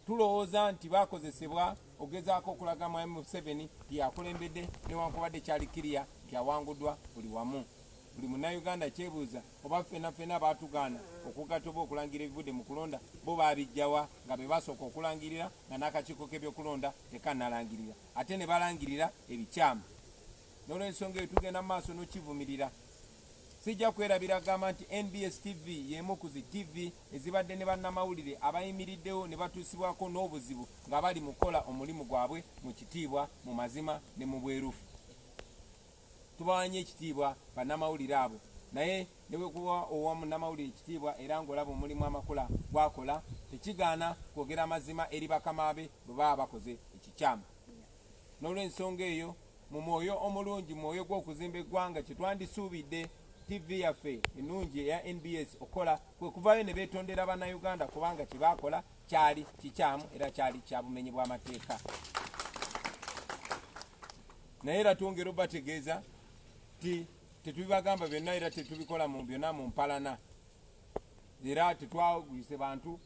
Tulowooza nti bakozesebwa ogezaako okulaga Mwami Museveni yakulembedde newankubadde kyali kiriya nti awanguddwa buli wamu. Buli munnayuganda kyebuuza oba ffenna baatugaana okugatta oba okulangira ebivudde mu kulonda bo baabijjawa nga be basooka okulangirira nga n'akakiiko k'ebyokulonda tekannalangirira ate ne balangirira ebikyamu. N'olw'ensonga eyo tugenda mu maaso n'okivumirira. Sijja kwerabira gamba nti NBS TV y'emu ku zi TV ezibadde ne bannamawulire abayimiriddewo ne batuusibwako n'obuzibu nga bali mu kukola omulimu gwabwe mu kitiibwa, mu mazima ne mu bwerufu. Tubawanye ekitiibwa bannamawulire abo, naye ne bwe kuba owa munnamawulire ekitiibwa era ng'olaba omulimu amakula gwakola, tekigaana kwogera amazima eri bakama be bwe baba bakoze ekikyamu. N'olw'ensonga eyo mu mwoyo omulungi, mu mwoyo gw'okuzimba eggwanga kye twandisuubidde TV yaffe ennungi eya NBS okola kwe kuvaayo ne beetondera bannayuganda kubanga kye baakola kyali kikyamu era kyali kya bumenyi bw'amateeka. Naye era twongera obategeeza ti tetubibagamba byonna era tetubikola mu byonna mu mpalana, era tetwagwise bantu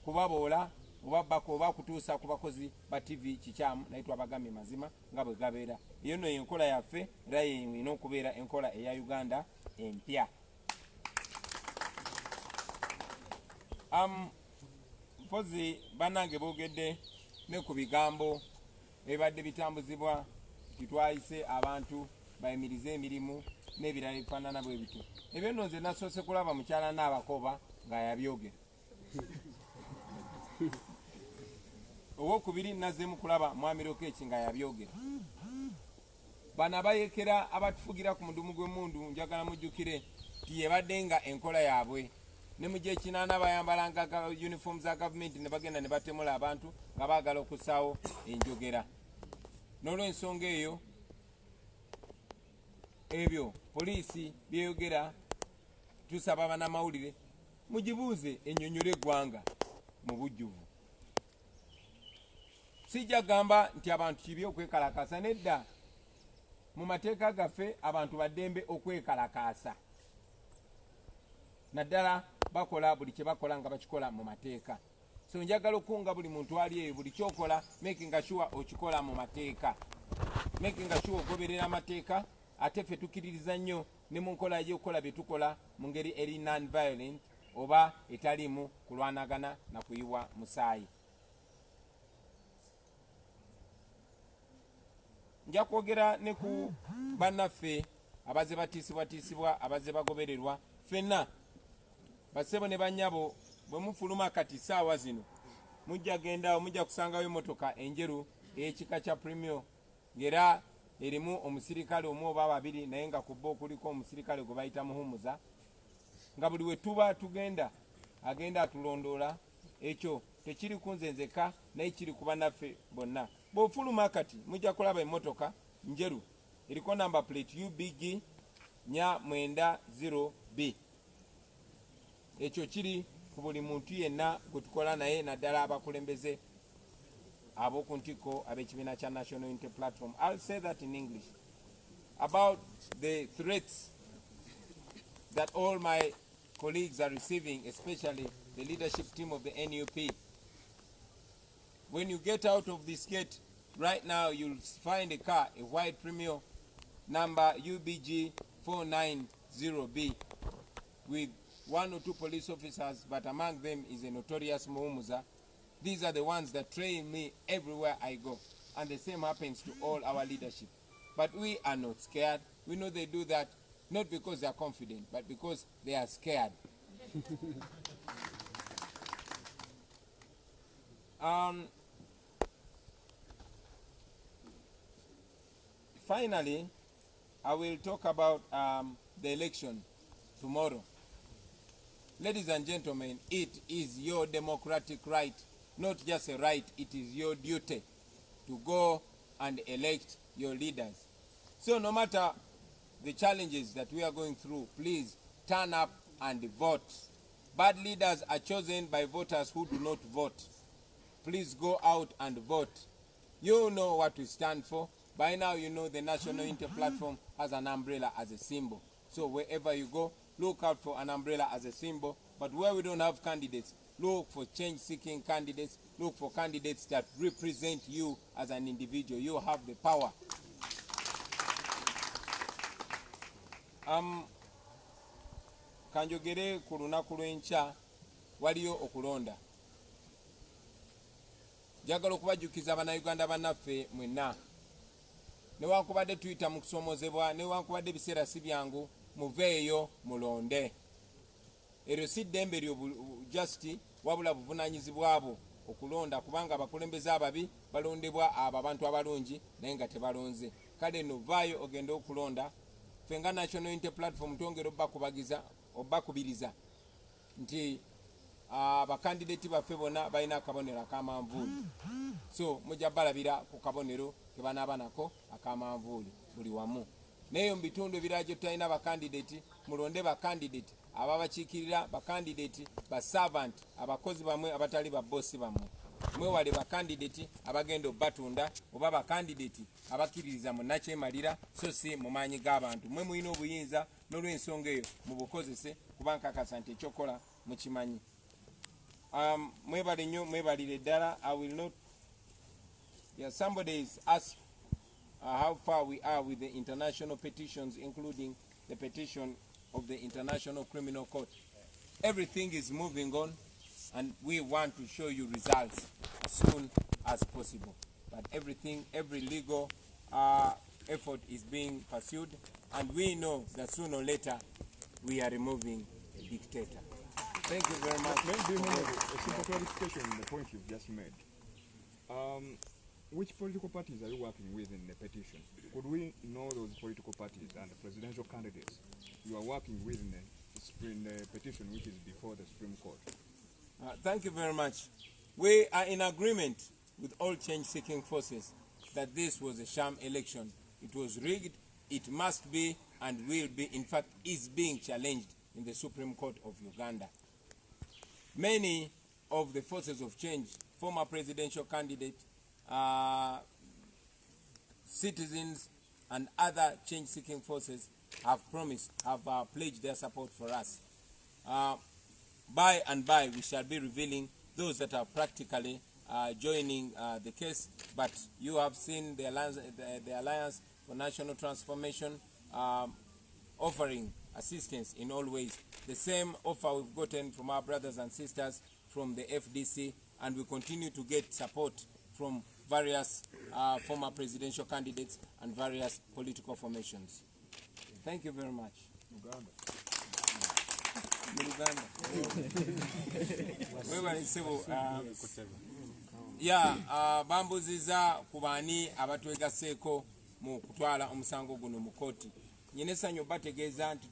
kubaboola obabbako oba kutuusa ku bakozi ba TV kikyamu, naye twabagambye mazima nga bwe gabeera. Eyo nno enkola yaffe era yeyina okubeera enkola eya Uganda empya. Mpozi bannange boogedde ne ku bigambo ebibadde bitambuzibwa titwayise abantu bayimirize emirimu n'ebirala ebifaanana bwe bityo. Ebyo nno nze nasoose kulaba mukyala Naabakoba nga yabyogera. Owokubiri nazzeemu kulaba Mwami Lokech nga yabyogera. Bano abayekera abatufugira ku mudumu gw'emmundu njagala mujjukire ti yebadde nga enkola yaabwe. Ne mu gy'ekinaana bayambalanga uniform za gavumenti ne bagenda ne batemula abantu nga baagala okussaawo enjogera. N'olw'ensonga eyo ebyo poliisi byeyogera tusaba bannamawulire mugibuuze ennyonnyola eggwanga mu bujjuvu. Sijja gamba nti abantu kibi okwekalakaasa, nedda. Mu mateeka gaffe abantu baddembe okwekalakaasa. naddala bakola buli kye bakola nga bakikola mu mateeka. So njagala okunga buli muntu ali eyo buli kyokola making sure okikola mu mateeka, making sure ogoberera amateeka. Ate ffe tukiririza nnyo ne mu nkola y'okukola bye tukola mu ngeri eri non-violent oba etalimu kulwanagana na kuyiwa musaayi. Nja kwogera ne ku bannaffe abaze batiisibwatiisibwa, abaze bagobererwa. Ffenna basebo ne bannyabo bwe mufuluma kati saawa zino mujja gendawo mujja kusangayo emmotoka enjeru ey'ekika kya premio ng'era erimu omusirikale omu oba babiri, naye nga ku bo kuliko omusirikale gwe bayita muhumuza, nga buli we tuba tugenda agenda atulondoola. Ekyo tekiri ku nze nzeka naye kiri ku bannaffe bonna. Bw'ofuluma kati mujja kulaba emmotoka njeru eriko number plate UBG 490B. Ekyo kiri ku buli muntu yenna gwe tukola naye, naddala abakulembeze ab'oku ntikko ab'ekibiina kya National Unity Platform. I'll say that in English. About the threats that all my colleagues are receiving, especially the leadership team of the NUP. When you get out of this gate, right now you'll find a car, a white premium number UBG 490B with 1 or 2 police officers, but among them is a notorious Muhumuza. These are the ones that train me everywhere I go. And the same happens to all our leadership. But we are not scared. We know they do that not because they are confident, but because they are scared. Finally, I will talk about the election tomorrow. Ladies and gentlemen, it is your democratic right, not just a right, it is your duty to go and elect your leaders. So no matter the challenges that we are going through, please turn up and vote. Bad leaders are chosen by voters who do not vote. Please go out and vote. You know what we stand for. By now you know the National Unity Platform has an umbrella as a symbol. So wherever you go, look out for an umbrella as a symbol. But where we don't have candidates, look for change-seeking candidates. Look for candidates that represent you as an individual. You have the power. Kanjogere ku lunaku lw'enkya waliyo okulonda. Njagala okubajjukiza bannayuganda bannaffe mwenna, newankubadde tuyita mu kusoomozebwa, newankubadde ebiseera si byangu, muveeyo mulonde. Eryo si ddembe lyo jusiti, wabula buvunaanyizibwa bwo okulonda, kubanga abakulembeze ababi balondebwa abo abantu abalungi naye nga tebalonze. Kale nno vaayo ogende okulonda. Ffe nga National Unity Platform twongera obbakubiriza nti abakandideti baffe bonna balina akabonero akamanvuuli. So mujja balabira ku kabonero ke banaaba nako akamanvuuli buli wamu. Naye mu bitundu ebirala gye tutalina bakandideti, mulonde bakandideti ababakiikirira, bakandideti baservant, abakozi bamwe abatali babbosi bammwe. Mwewale bakandideti abagenda obbatunda oba bakandideti abakkiririza mu nakyemalira so si mu maanyi g'abantu. Mwe mulina obuyinza n'olw'ensonga eyo mubukozese kuba nkakasa nti ekyokola mukimanyi. Mwebale nnyo, mwebalire ddala. I will not. Yeah, somebody is asked how far we are with the international petitions, including the petition of the International Criminal Court. Everything is moving on, and we want to show you results as soon as possible. But every legal effort is being pursued, and we know that sooner or later we are removing a dictator. Thank you very much. Maybe a simple clarification on the point you've just made. Which political parties are you working with in the petition? Could we know those political parties and the presidential candidates you are working with in the petition which is before the Supreme Court? Thank you very much. We are in agreement with all change-seeking forces that this was a sham election. It was rigged, it must be, and will be, in fact, is being challenged in the Supreme Court of Uganda. Many of the forces of change, former presidential candidates, citizens, and other change-seeking forces have pledged their support for us. by and by we shall be revealing those that are practically joining the case. But you have seen the Alliance for National Transformation offering assistance in all ways. The same offer we've gotten from our brothers and sisters from the FDC, and we continue to get support from various former presidential candidates and various political formations. Thank you very much. Uganda. Bambuziza ku baani abatwegaseeko mu kutwala omusango guno mu kooti. Nyine essanyu bategeeza nti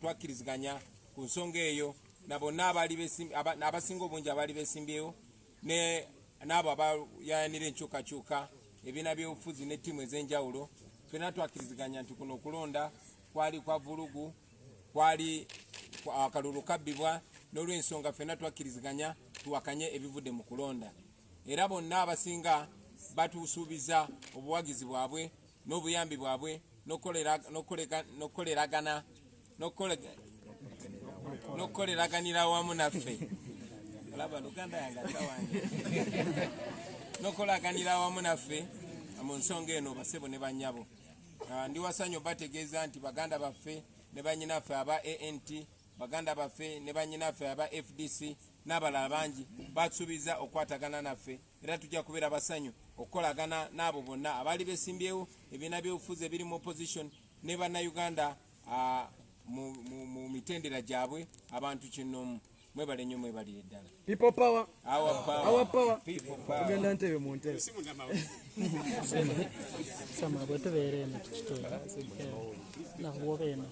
twakkiriziganya ku nsonga eyo na bonna abasinga obungi abaali beesimbyewo n'abo abayayanira enkyukakyuka ebibiina by'obufuzi ne ttiimu ez'enjawulo. Ffenna twakkiriziganya nti kuno okulonda kwali kwa vulugu, kwali akalulu kabbibwa, n'olw'ensonga ffenna twakkiriziganya tuwakanye ebivudde mu kulonda. Era bonna abasinga batuusuubiza obuwagizi bwabwe n'obuyambi bwabwe n'okoleraganira wamu naffe. Olaba Luganda yange atawange. N'okolaganira wamu naffe mu nsonga eno basebo ne bannyabo. Ndi wasanyo bategeeza nti baganda baffe ne bannyinaffe aba ANT, baganda baffe ne bannyinaffe aba FDC n'abalala bangi batusuubiza okwatagana naffe, era tujja kubeera basanyu okukolagana n'abo bonna abaali beesimbyewo ebibiina by'obufuzi ebiri mu opposition ne bannayuganda mu mitendera gyabwe. Abantu kinoomu mwebale nnyo, mwebalire ddala. People power. Our power. Our power. People power. Tugenda ntebe mu ntebe. Sama bwe tubeera eno tukitwala. Nakuwoba eno.